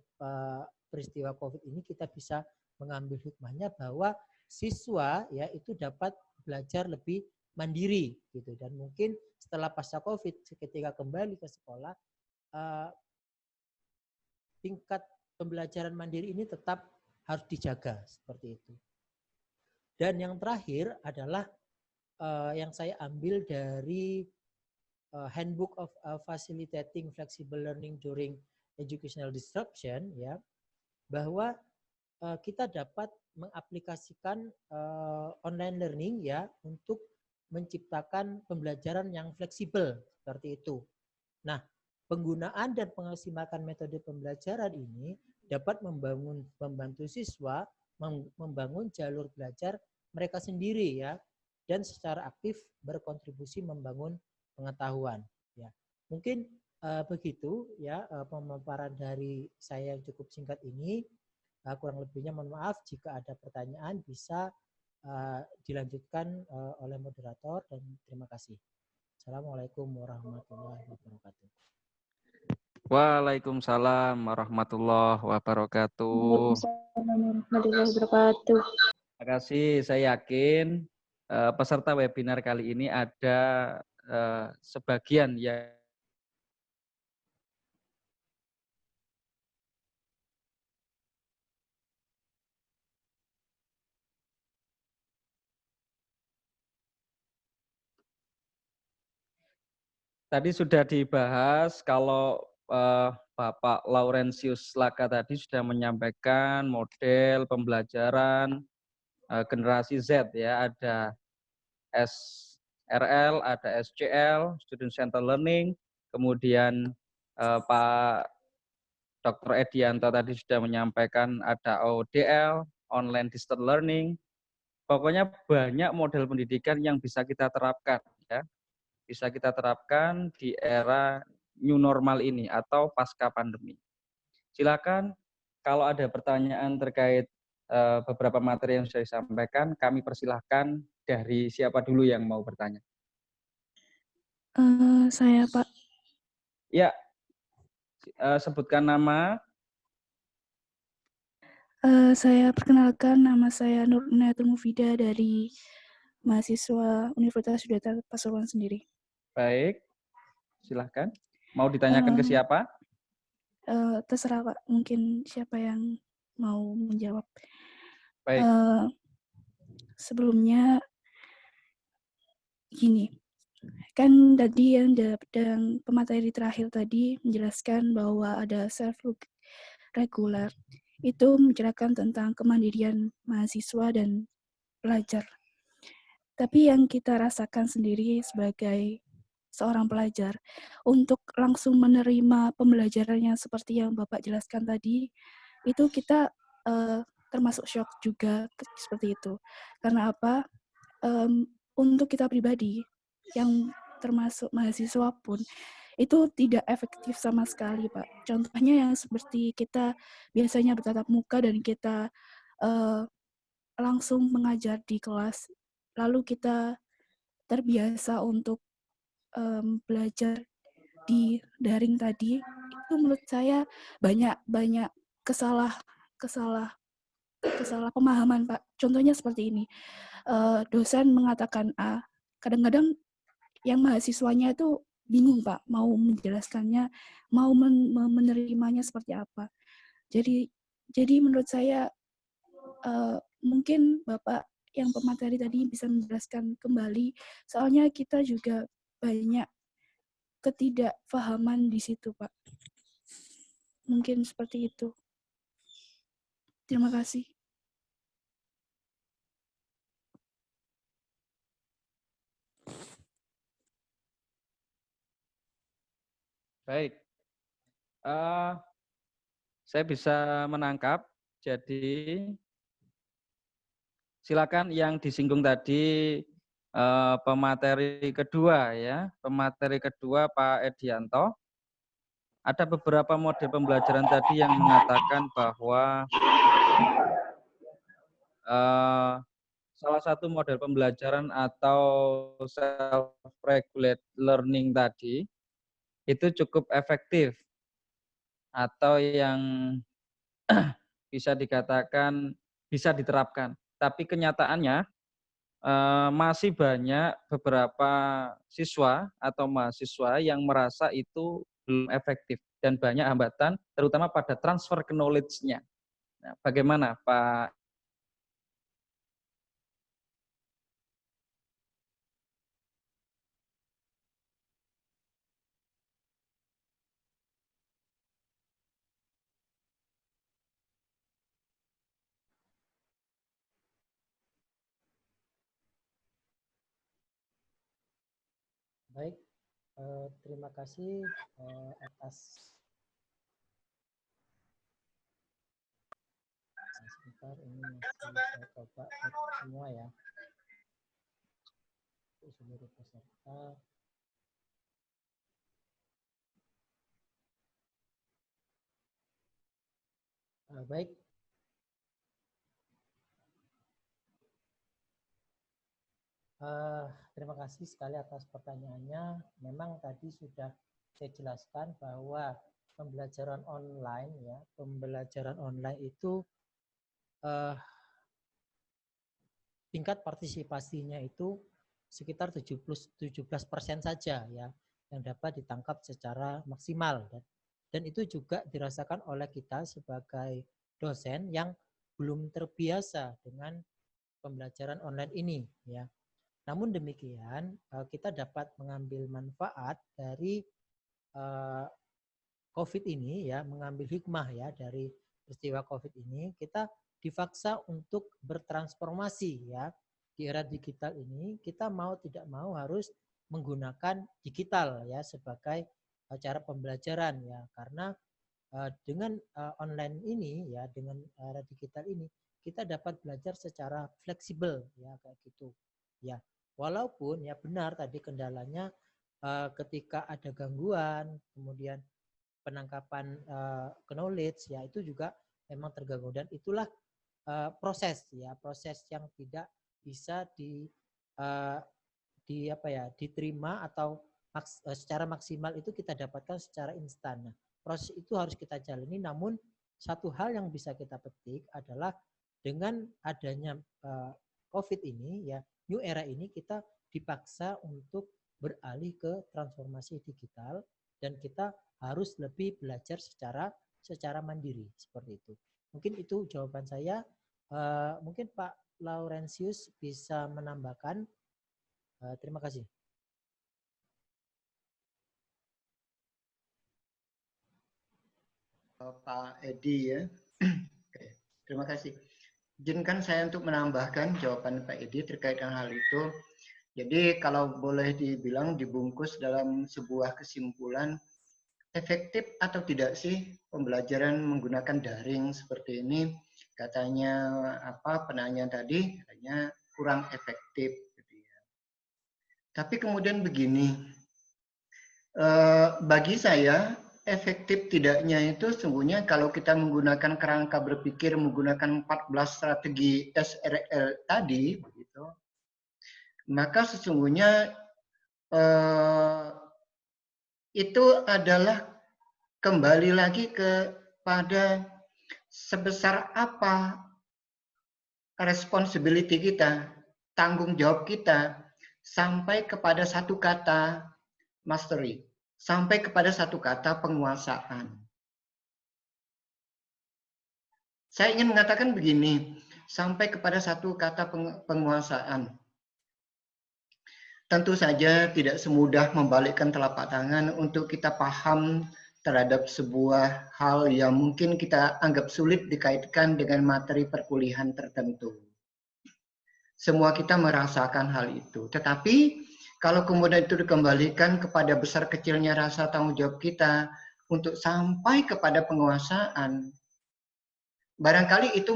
peristiwa COVID ini kita bisa mengambil hikmahnya bahwa siswa ya itu dapat belajar lebih mandiri gitu, dan mungkin setelah pasca COVID ketika kembali ke sekolah tingkat pembelajaran mandiri ini tetap harus dijaga seperti itu. Dan yang terakhir adalah yang saya ambil dari Handbook of Facilitating Flexible Learning During Educational Disruption ya, bahwa kita dapat mengaplikasikan online learning ya untuk menciptakan pembelajaran yang fleksibel seperti itu. Nah, penggunaan dan pengasimakan metode pembelajaran ini dapat membantu siswa membangun jalur belajar mereka sendiri ya, dan secara aktif berkontribusi membangun pengetahuan ya. Mungkin begitu ya pemaparan dari saya yang cukup singkat ini. Kurang lebihnya mohon maaf, jika ada pertanyaan bisa dilanjutkan oleh moderator, dan terima kasih. Assalamualaikum warahmatullahi wabarakatuh. Waalaikumsalam warahmatullahi wabarakatuh. Waalaikumsalam warahmatullahi wabarakatuh. Terima kasih. Saya yakin peserta webinar kali ini ada sebagian yang tadi sudah dibahas. Kalau Bapak Laurentius Laka tadi sudah menyampaikan model pembelajaran generasi Z ya, ada SRL, ada SCL, Student Centered Learning, kemudian Pak Dr. Edianto tadi sudah menyampaikan ada ODL, Online Distance Learning, Pokoknya banyak model pendidikan yang bisa kita terapkan, ya. Bisa kita terapkan di era new normal ini atau pasca pandemi. Silakan kalau ada pertanyaan terkait beberapa materi yang sudah disampaikan, kami persilahkan dari siapa dulu yang mau bertanya. Saya Pak. Ya, sebutkan nama. Saya perkenalkan, nama saya Nur Inayatul Mufida dari mahasiswa Universitas Sudirta Pasuruan sendiri. Baik, silahkan. Mau ditanyakan ke siapa? Terserah Pak, mungkin siapa yang mau menjawab. Baik. Sebelumnya gini, kan tadi yang pemateri terakhir tadi menjelaskan bahwa ada self regular, itu menceritakan tentang kemandirian mahasiswa dan pelajar. Tapi yang kita rasakan sendiri sebagai seorang pelajar, untuk langsung menerima pembelajarannya seperti yang Bapak jelaskan tadi, itu kita termasuk shock juga seperti itu. Karena apa? Untuk kita pribadi yang termasuk mahasiswa pun itu tidak efektif sama sekali, Pak. Contohnya yang seperti kita biasanya bertatap muka dan kita langsung mengajar di kelas, lalu kita terbiasa untuk belajar di daring tadi, itu menurut saya banyak kesalah pemahaman, Pak. Contohnya seperti ini, dosen mengatakan A, kadang-kadang yang mahasiswanya itu bingung, Pak, mau menjelaskannya, mau menerimanya seperti apa. Jadi menurut saya mungkin Bapak yang pemateri tadi bisa menjelaskan kembali, soalnya kita juga banyak ketidakpahaman di situ, Pak. Mungkin seperti itu. Terima kasih. Baik. Saya bisa menangkap. Jadi silakan yang disinggung tadi pemateri kedua, ya, pemateri kedua Pak Edianto. Ada beberapa model pembelajaran tadi yang mengatakan bahwa salah satu model pembelajaran atau self-regulate learning tadi itu cukup efektif atau yang bisa dikatakan bisa diterapkan. Tapi kenyataannya masih banyak beberapa siswa atau mahasiswa yang merasa itu belum efektif dan banyak hambatan, terutama pada transfer knowledge-nya. Nah, bagaimana Pak? Baik, terima kasih atas sebentar, ini masih saya coba semua ya, seluruh peserta. Baik, terima kasih sekali atas pertanyaannya. Memang tadi sudah saya jelaskan bahwa pembelajaran online itu tingkat partisipasinya itu sekitar 17% saja ya, yang dapat ditangkap secara maksimal, dan itu juga dirasakan oleh kita sebagai dosen yang belum terbiasa dengan pembelajaran online ini ya. Namun demikian kita dapat mengambil manfaat dari COVID ini ya, mengambil hikmah ya dari peristiwa COVID ini. Kita dipaksa untuk bertransformasi ya. Di era digital ini kita mau tidak mau harus menggunakan digital ya sebagai cara pembelajaran ya, karena dengan online ini ya, dengan era digital ini kita dapat belajar secara fleksibel ya kayak gitu. Ya, walaupun ya benar tadi kendalanya ketika ada gangguan, kemudian penangkapan knowledge ya itu juga memang terganggu dan itulah proses yang tidak bisa diterima atau secara maksimal itu kita dapatkan secara instan. Nah, proses itu harus kita jalani, namun satu hal yang bisa kita petik adalah dengan adanya COVID ini ya, new era ini kita dipaksa untuk beralih ke transformasi digital dan kita harus lebih belajar secara mandiri seperti itu. Mungkin itu jawaban saya. Mungkin Pak Laurentius bisa menambahkan. Terima kasih. Pak Edi ya. Oke, terima kasih. Izinkan saya untuk menambahkan jawaban Pak Edi terkait dengan hal itu. Jadi kalau boleh dibilang dibungkus dalam sebuah kesimpulan, efektif atau tidak sih pembelajaran menggunakan daring seperti ini? Katanya penanya tadi katanya kurang efektif. Tapi kemudian begini, bagi saya efektif tidaknya itu sesungguhnya kalau kita menggunakan kerangka berpikir menggunakan 14 strategi SRL tadi, begitu, maka sesungguhnya itu adalah kembali lagi kepada sebesar apa responsibility kita, tanggung jawab kita sampai kepada satu kata mastery, sampai kepada satu kata penguasaan. Saya ingin mengatakan begini, sampai kepada satu kata penguasaan. Tentu saja tidak semudah membalikkan telapak tangan untuk kita paham terhadap sebuah hal yang mungkin kita anggap sulit dikaitkan dengan materi perkuliahan tertentu. Semua kita merasakan hal itu. Tetapi kalau kemudian itu dikembalikan kepada besar kecilnya rasa tanggung jawab kita untuk sampai kepada penguasaan, barangkali itu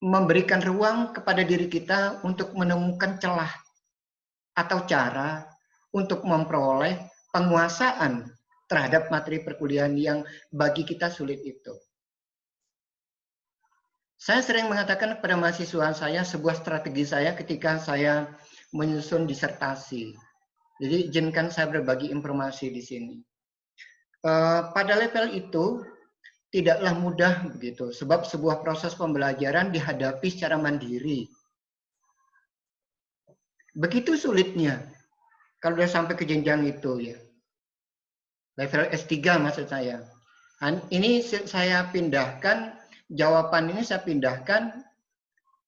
memberikan ruang kepada diri kita untuk menemukan celah atau cara untuk memperoleh penguasaan terhadap materi perkuliahan yang bagi kita sulit itu. Saya sering mengatakan kepada mahasiswa saya sebuah strategi saya ketika saya menyusun disertasi. Jadi izinkan saya berbagi informasi di sini. Pada level itu tidaklah mudah begitu, sebab sebuah proses pembelajaran dihadapi secara mandiri. Begitu sulitnya kalau sudah sampai ke jenjang itu ya. Level S3 maksud saya. Ini saya pindahkan, jawaban ini saya pindahkan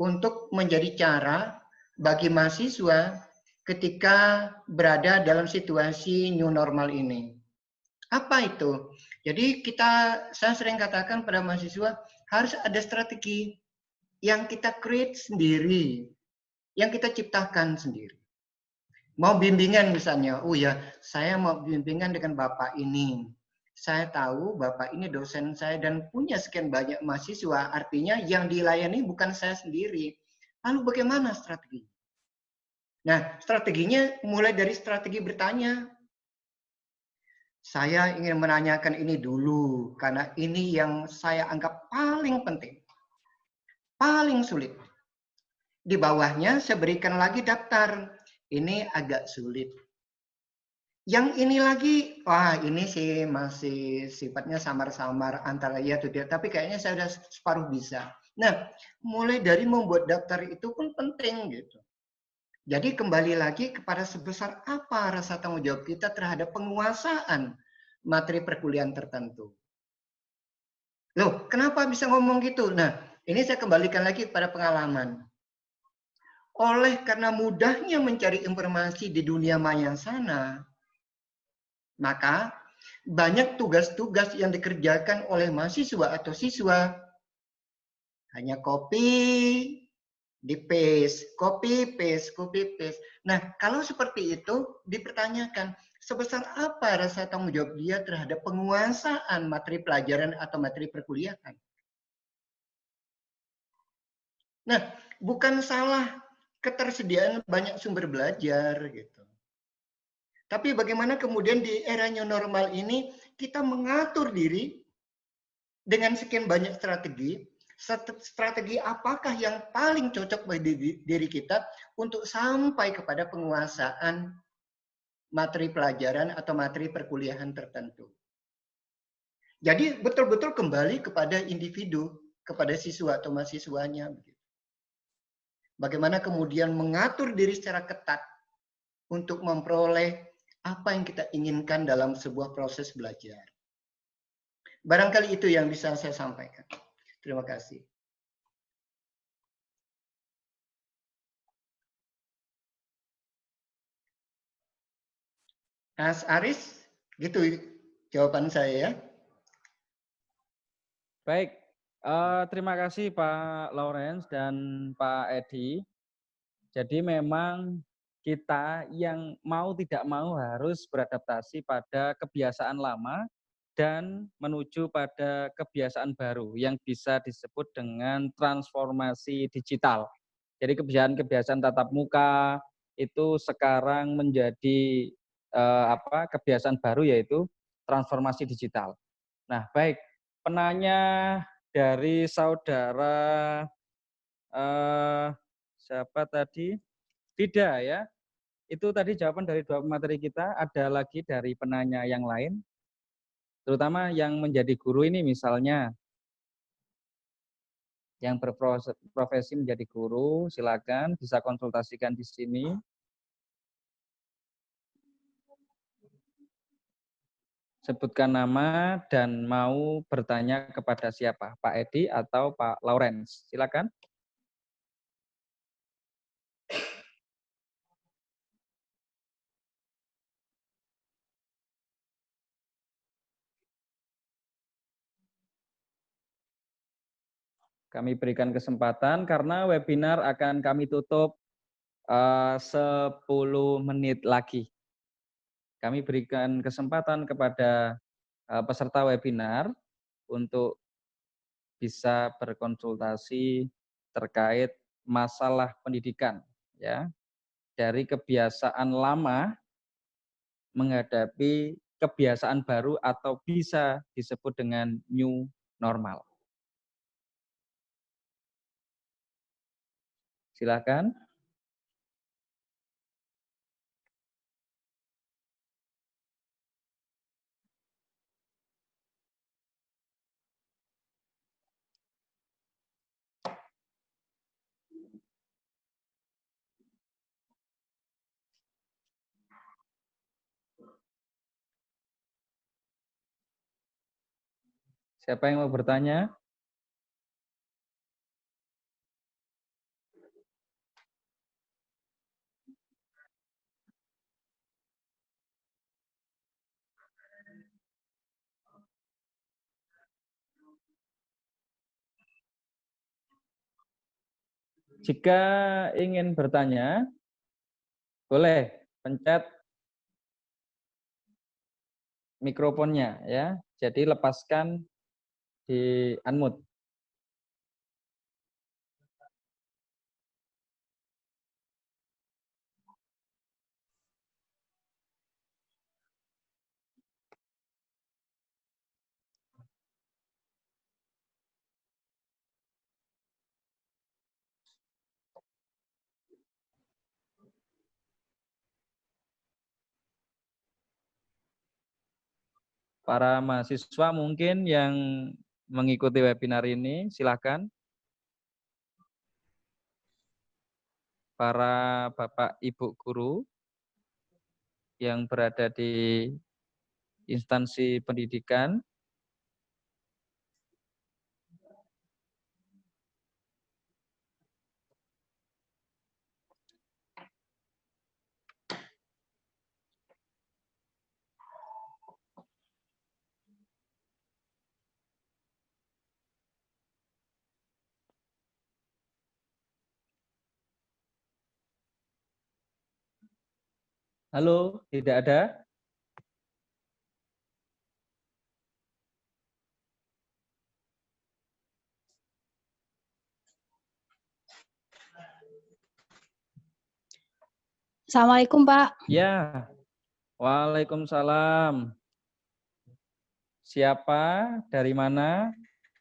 untuk menjadi cara bagi mahasiswa ketika berada dalam situasi new normal ini. Apa itu? Jadi saya sering katakan pada mahasiswa harus ada strategi yang kita create sendiri, yang kita ciptakan sendiri. Mau bimbingan misalnya, oh ya saya mau bimbingan dengan Bapak ini. Saya tahu Bapak ini dosen saya dan punya sekian banyak mahasiswa, artinya yang dilayani bukan saya sendiri. Lalu bagaimana strategi? Nah, strateginya mulai dari strategi bertanya. Saya ingin menanyakan ini dulu, karena ini yang saya anggap paling penting. Paling sulit. Di bawahnya saya berikan lagi daftar. Ini agak sulit. Yang ini lagi, wah ini sih masih sifatnya samar-samar antara ya atau tidak, tapi kayaknya saya sudah separuh bisa. Nah, mulai dari membuat daftar itu pun penting gitu. Jadi kembali lagi kepada sebesar apa rasa tanggung jawab kita terhadap penguasaan materi perkuliahan tertentu. Loh, kenapa bisa ngomong gitu? Nah, ini saya kembalikan lagi kepada pengalaman. Oleh karena mudahnya mencari informasi di dunia maya sana, maka banyak tugas-tugas yang dikerjakan oleh mahasiswa atau siswa hanya copy, di paste, copy, paste, copy, paste. Nah, kalau seperti itu dipertanyakan, sebesar apa rasa tanggung jawab dia terhadap penguasaan materi pelajaran atau materi perkuliahan? Nah, bukan salah ketersediaan banyak sumber belajar gitu. Tapi bagaimana kemudian di era new normal ini kita mengatur diri dengan sekian banyak strategi, strategi apakah yang paling cocok bagi diri kita untuk sampai kepada penguasaan materi pelajaran atau materi perkuliahan tertentu. Jadi betul-betul kembali kepada individu, kepada siswa atau mahasiswanya. Bagaimana kemudian mengatur diri secara ketat untuk memperoleh apa yang kita inginkan dalam sebuah proses belajar. Barangkali itu yang bisa saya sampaikan. Terima kasih. Mas Aris, gitu jawaban saya ya. Baik, terima kasih Pak Lawrence dan Pak Edi. Jadi memang kita yang mau tidak mau harus beradaptasi pada kebiasaan lama dan menuju pada kebiasaan baru yang bisa disebut dengan transformasi digital. Jadi kebiasaan-kebiasaan tatap muka itu sekarang menjadi kebiasaan baru, yaitu transformasi digital. Nah, baik, penanya dari saudara siapa tadi? Tidak ya. Itu tadi jawaban dari 2 materi kita. Ada lagi dari penanya yang lain, terutama yang menjadi guru ini, misalnya yang berprofesi menjadi guru, silakan bisa konsultasikan di sini. Sebutkan nama dan mau bertanya kepada siapa, Pak Edi atau Pak Lawrence. Silakan. Kami berikan kesempatan karena webinar akan kami tutup 10 menit lagi. Kami berikan kesempatan kepada peserta webinar untuk bisa berkonsultasi terkait masalah pendidikan, ya, dari kebiasaan lama menghadapi kebiasaan baru atau bisa disebut dengan new normal. Silakan. Siapa yang mau bertanya? Jika ingin bertanya, boleh pencet mikrofonnya ya. Jadi lepaskan di unmute. Para mahasiswa mungkin yang mengikuti webinar ini, silakan. Para Bapak Ibu guru yang berada di instansi pendidikan, halo, tidak ada? Assalamualaikum, Pak. Ya, waalaikumsalam. Siapa, dari mana,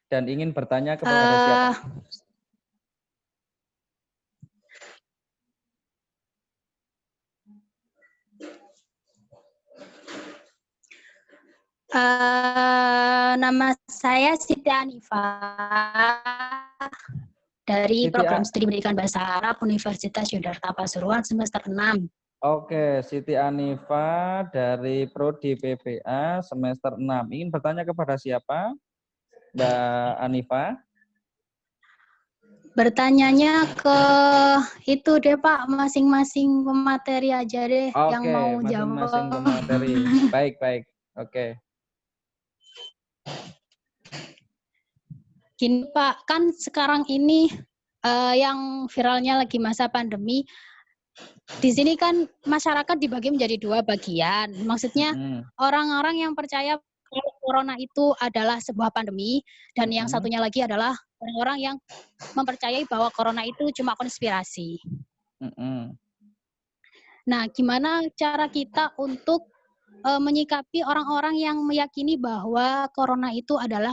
dan ingin bertanya kepada siapa? Nama saya Siti Anifa dari Siti program studi pendidikan bahasa Arab Universitas Yogyakarta Pasuruan semester 6. Oke, Siti Anifa dari Prodi PPA semester 6. Ingin bertanya kepada siapa, Mbak Anifa? Bertanyanya ke itu deh Pak, masing-masing pemateri aja deh yang mau masing-masing jawab. pemateri. Baik. Oke. Gini Pak, kan sekarang ini yang viralnya lagi masa pandemi. Di sini kan masyarakat dibagi menjadi 2 bagian. Maksudnya orang-orang yang percaya kalau corona itu adalah sebuah pandemi, dan yang satunya lagi adalah orang-orang yang mempercayai bahwa corona itu cuma konspirasi. Nah, gimana cara kita untuk menyikapi orang-orang yang meyakini bahwa corona itu adalah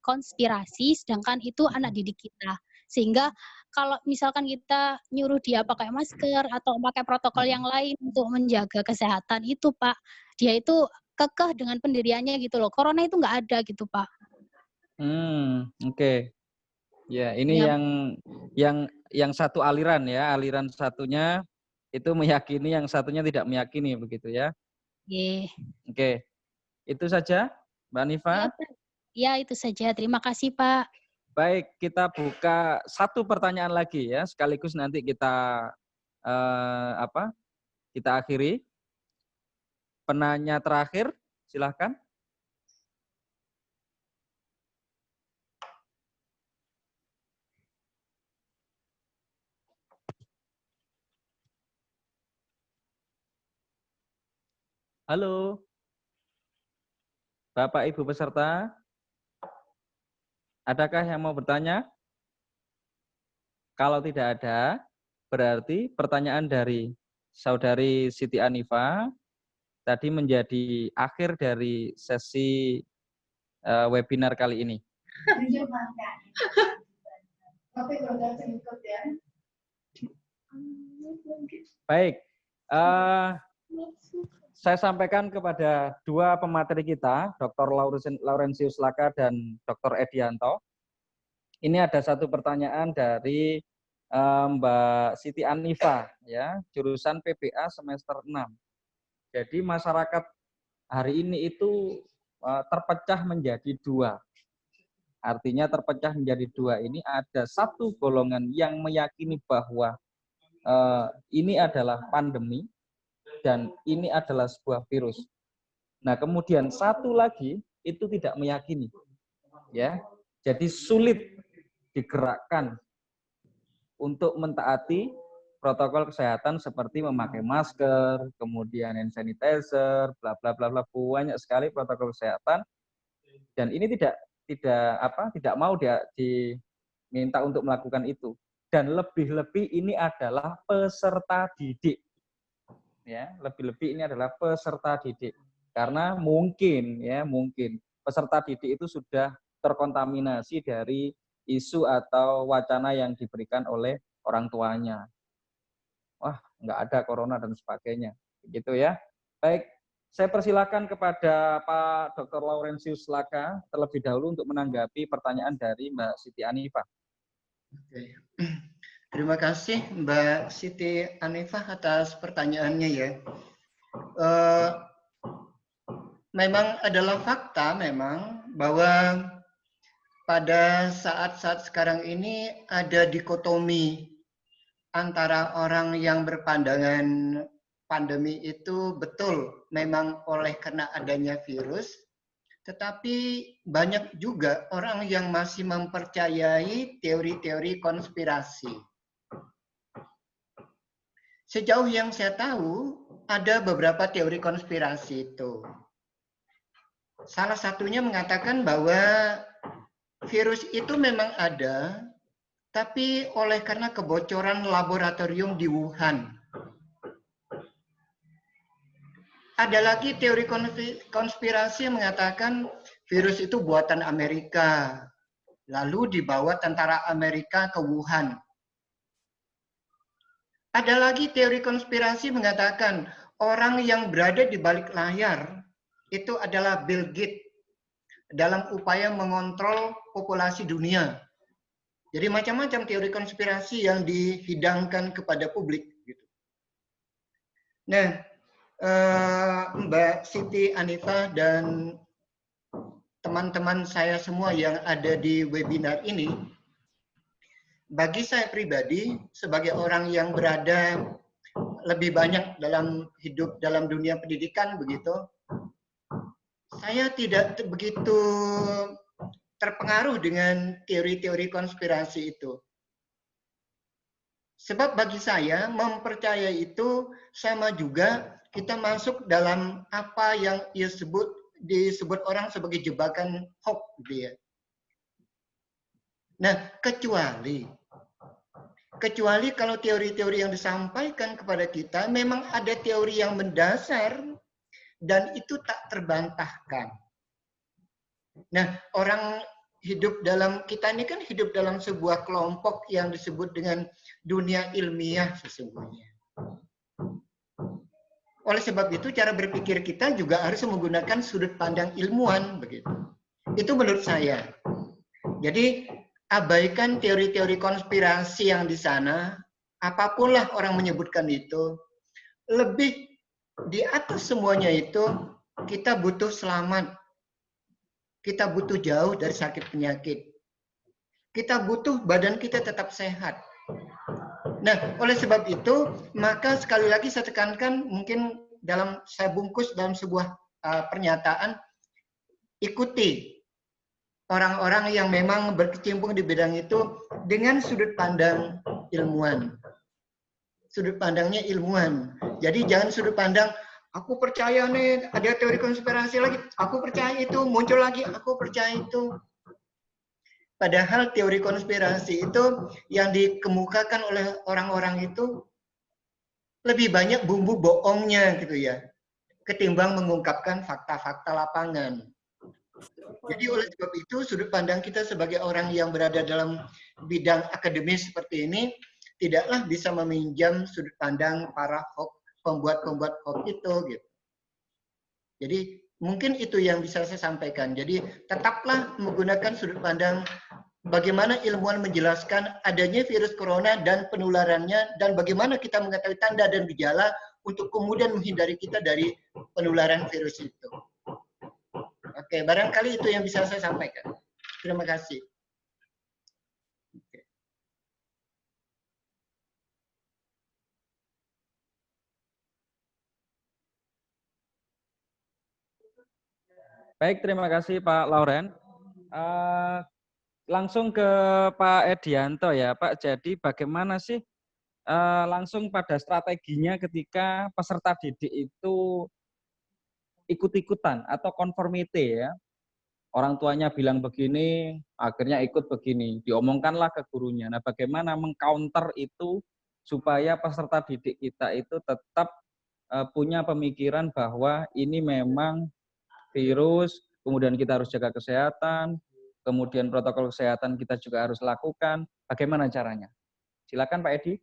konspirasi, sedangkan itu anak didik kita. Sehingga kalau misalkan kita nyuruh dia pakai masker atau pakai protokol yang lain untuk menjaga kesehatan itu, Pak, dia itu kekeh dengan pendiriannya gitu loh. Corona itu nggak ada gitu, Pak. Oke. Ya, ini Ya. yang satu aliran ya, aliran satunya itu meyakini, yang satunya tidak meyakini, begitu ya. Oke. Itu saja, Mbak Anifa? Ya, itu saja. Terima kasih, Pak. Baik, kita buka satu pertanyaan lagi ya, sekaligus nanti kita kita akhiri. Penanya terakhir, silahkan. Halo, Bapak Ibu peserta, adakah yang mau bertanya? Kalau tidak ada, berarti pertanyaan dari Saudari Siti Anifa tadi menjadi akhir dari sesi webinar kali ini. Baik, saya sampaikan kepada 2 pemateri kita, Dr. Laurentius Laka dan Dr. Edianto. Ini ada satu pertanyaan dari Mbak Siti Anifa, ya, jurusan PPA semester 6. Jadi masyarakat hari ini itu terpecah menjadi 2. Artinya terpecah menjadi 2 ini ada satu golongan yang meyakini bahwa ini adalah pandemi dan ini adalah sebuah virus. Nah, kemudian satu lagi itu tidak meyakini. Ya. Jadi sulit digerakkan untuk mentaati protokol kesehatan seperti memakai masker, kemudian hand sanitizer, bla bla bla bla, banyak sekali protokol kesehatan. Dan ini tidak mau diminta untuk melakukan itu. Dan lebih-lebih ini adalah peserta didik. Ya, lebih-lebih ini adalah peserta didik. Karena mungkin peserta didik itu sudah terkontaminasi dari isu atau wacana yang diberikan oleh orang tuanya. Wah, nggak ada corona dan sebagainya. Begitu ya. Baik, saya persilakan kepada Pak Dr. Laurentius Laka terlebih dahulu untuk menanggapi pertanyaan dari Mbak Siti Anifa. Oke. Terima kasih Mbak Siti Anifa atas pertanyaannya ya. Memang adalah fakta memang bahwa pada saat-saat sekarang ini ada dikotomi antara orang yang berpandangan pandemi itu betul memang oleh karena adanya virus, tetapi banyak juga orang yang masih mempercayai teori-teori konspirasi. Sejauh yang saya tahu, ada beberapa teori konspirasi itu. Salah satunya mengatakan bahwa virus itu memang ada, tapi oleh karena kebocoran laboratorium di Wuhan. ada lagi teori konspirasi yang mengatakan virus itu buatan Amerika, lalu dibawa tentara Amerika ke Wuhan. Ada lagi teori konspirasi mengatakan orang yang berada di balik layar itu adalah Bill Gates dalam upaya mengontrol populasi dunia. Jadi macam-macam teori konspirasi yang dihidangkan kepada publik. Nah, Mbak Siti Anifah dan teman-teman saya semua yang ada di webinar ini, bagi saya pribadi sebagai orang yang berada lebih banyak dalam hidup dalam dunia pendidikan begitu, saya tidak begitu terpengaruh dengan teori-teori konspirasi itu. Sebab bagi saya mempercayai itu sama juga kita masuk dalam apa yang disebut orang sebagai jebakan hoax gitu ya. Nah, kecuali kalau teori-teori yang disampaikan kepada kita memang ada teori yang mendasar dan itu tak terbantahkan. Nah, orang kita ini kan hidup dalam sebuah kelompok yang disebut dengan dunia ilmiah sesungguhnya. Oleh sebab itu cara berpikir kita juga harus menggunakan sudut pandang ilmuwan begitu. Itu menurut saya. Jadi abaikan teori-teori konspirasi yang di sana, apapunlah orang menyebutkan itu, lebih di atas semuanya itu kita butuh selamat. Kita butuh jauh dari sakit penyakit. Kita butuh badan kita tetap sehat. Nah, oleh sebab itu, maka sekali lagi saya tekankan, mungkin saya bungkus dalam sebuah pernyataan, ikuti orang-orang yang memang berkecimpung di bidang itu dengan sudut pandang ilmuwan. Sudut pandangnya ilmuwan. Jadi jangan sudut pandang, aku percaya nih ada teori konspirasi lagi, aku percaya itu, muncul lagi, aku percaya itu. Padahal teori konspirasi itu yang dikemukakan oleh orang-orang itu lebih banyak bumbu bohongnya gitu ya, ketimbang mengungkapkan fakta-fakta lapangan. Jadi oleh sebab itu sudut pandang kita sebagai orang yang berada dalam bidang akademis seperti ini tidaklah bisa meminjam sudut pandang para pembuat-pembuat hoax itu gitu. Jadi mungkin itu yang bisa saya sampaikan. Jadi tetaplah menggunakan sudut pandang bagaimana ilmuwan menjelaskan adanya virus corona dan penularannya dan bagaimana kita mengetahui tanda dan gejala untuk kemudian menghindari kita dari penularan virus itu. Oke, barangkali itu yang bisa saya sampaikan. Terima kasih. Baik, terima kasih Pak Lauren. Langsung ke Pak Edianto ya, Pak. Jadi bagaimana sih langsung pada strateginya ketika peserta didik itu ikut-ikutan atau konformite ya? Orang tuanya bilang begini, akhirnya ikut begini. Diomongkanlah ke gurunya. Nah, bagaimana mengcounter itu supaya peserta didik kita itu tetap punya pemikiran bahwa ini memang virus, kemudian kita harus jaga kesehatan, kemudian protokol kesehatan kita juga harus lakukan. Bagaimana caranya? Silakan Pak Edi.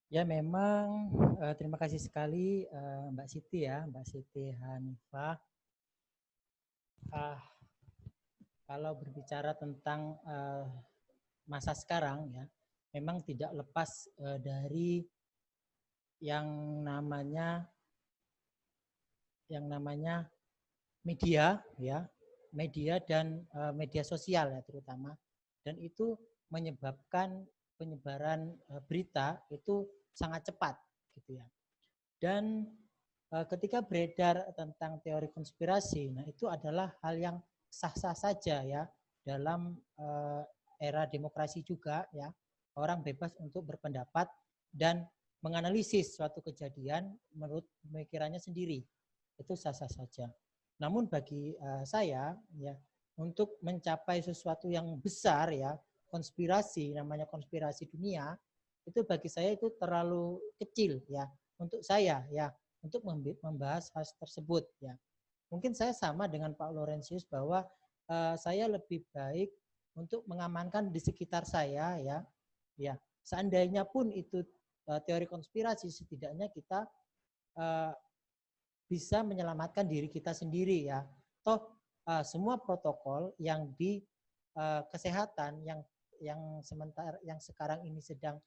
Ya memang terima kasih sekali Mbak Siti ya, Mbak Siti Hanifah. Kalau berbicara tentang masa sekarang ya, memang tidak lepas dari yang namanya media ya, media dan media sosial ya terutama, dan itu menyebabkan penyebaran berita itu sangat cepat gitu ya. Dan ketika beredar tentang teori konspirasi, nah itu adalah hal yang sah-sah saja ya dalam era demokrasi juga ya. Orang bebas untuk berpendapat dan menganalisis suatu kejadian menurut pemikirannya sendiri. Itu sah-sah saja. Namun bagi saya ya, untuk mencapai sesuatu yang besar ya, konspirasi, namanya konspirasi dunia, itu bagi saya itu terlalu kecil ya untuk saya ya untuk membahas hal tersebut ya. Mungkin saya sama dengan Pak Laurentius bahwa saya lebih baik untuk mengamankan di sekitar saya ya. Ya, seandainya pun itu teori konspirasi, setidaknya kita bisa menyelamatkan diri kita sendiri ya. Toh semua protokol yang di kesehatan yang sekarang ini sedang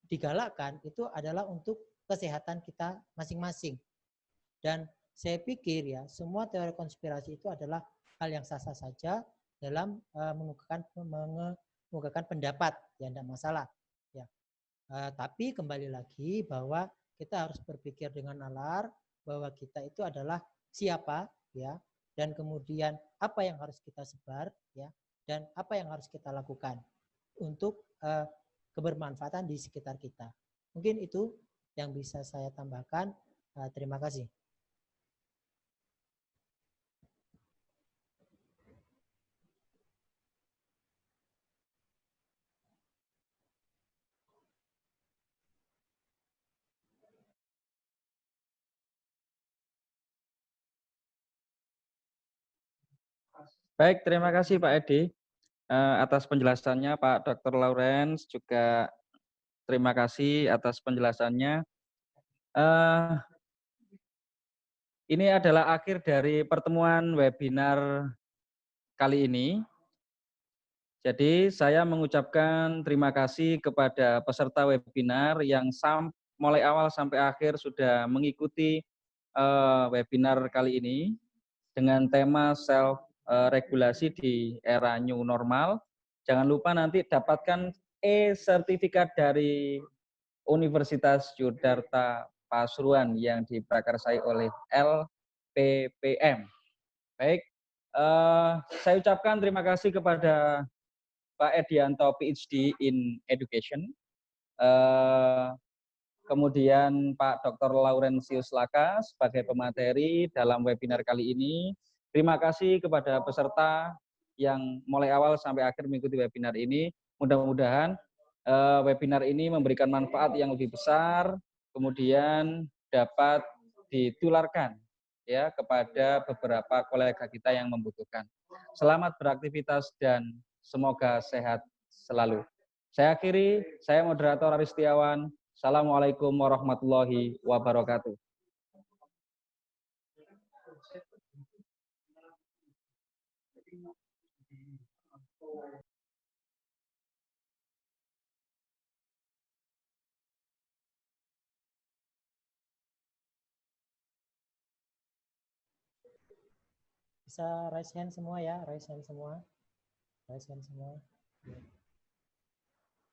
digalakkan itu adalah untuk kesehatan kita masing-masing. Dan saya pikir ya semua teori konspirasi itu adalah hal yang sah-sah saja dalam mengemukakan pendapat, ya tidak masalah. Ya. Tapi kembali lagi bahwa kita harus berpikir dengan nalar bahwa kita itu adalah siapa, ya, dan kemudian apa yang harus kita sebar, ya, dan apa yang harus kita lakukan untuk kebermanfaatan di sekitar kita. Mungkin itu yang bisa saya tambahkan. Terima kasih. Baik, terima kasih Pak Edi atas penjelasannya. Pak Dr. Lawrence juga terima kasih atas penjelasannya. Ini adalah akhir dari pertemuan webinar kali ini. Jadi saya mengucapkan terima kasih kepada peserta webinar yang mulai awal sampai akhir sudah mengikuti webinar kali ini dengan tema self-regulasi di era new normal. Jangan lupa nanti dapatkan e-sertifikat dari Universitas Yogyakarta Pasuruan yang diprakarsai oleh LPPM. Baik, saya ucapkan terima kasih kepada Pak Edianto PhD in Education, kemudian Pak Dr. Laurentius Laka sebagai pemateri dalam webinar kali ini. Terima kasih kepada peserta yang mulai awal sampai akhir mengikuti webinar ini. Mudah-mudahan webinar ini memberikan manfaat yang lebih besar, kemudian dapat ditularkan ya kepada beberapa kolega kita yang membutuhkan. Selamat beraktivitas dan semoga sehat selalu. Saya akhiri, saya moderator Aris Setiawan. Assalamualaikum warahmatullahi wabarakatuh. Bisa raise hand semua ya, raise hand semua. Raise hand semua.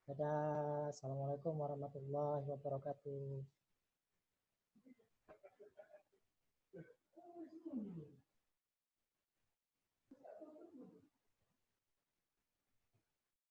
Dadah. Assalamualaikum warahmatullahi wabarakatuh.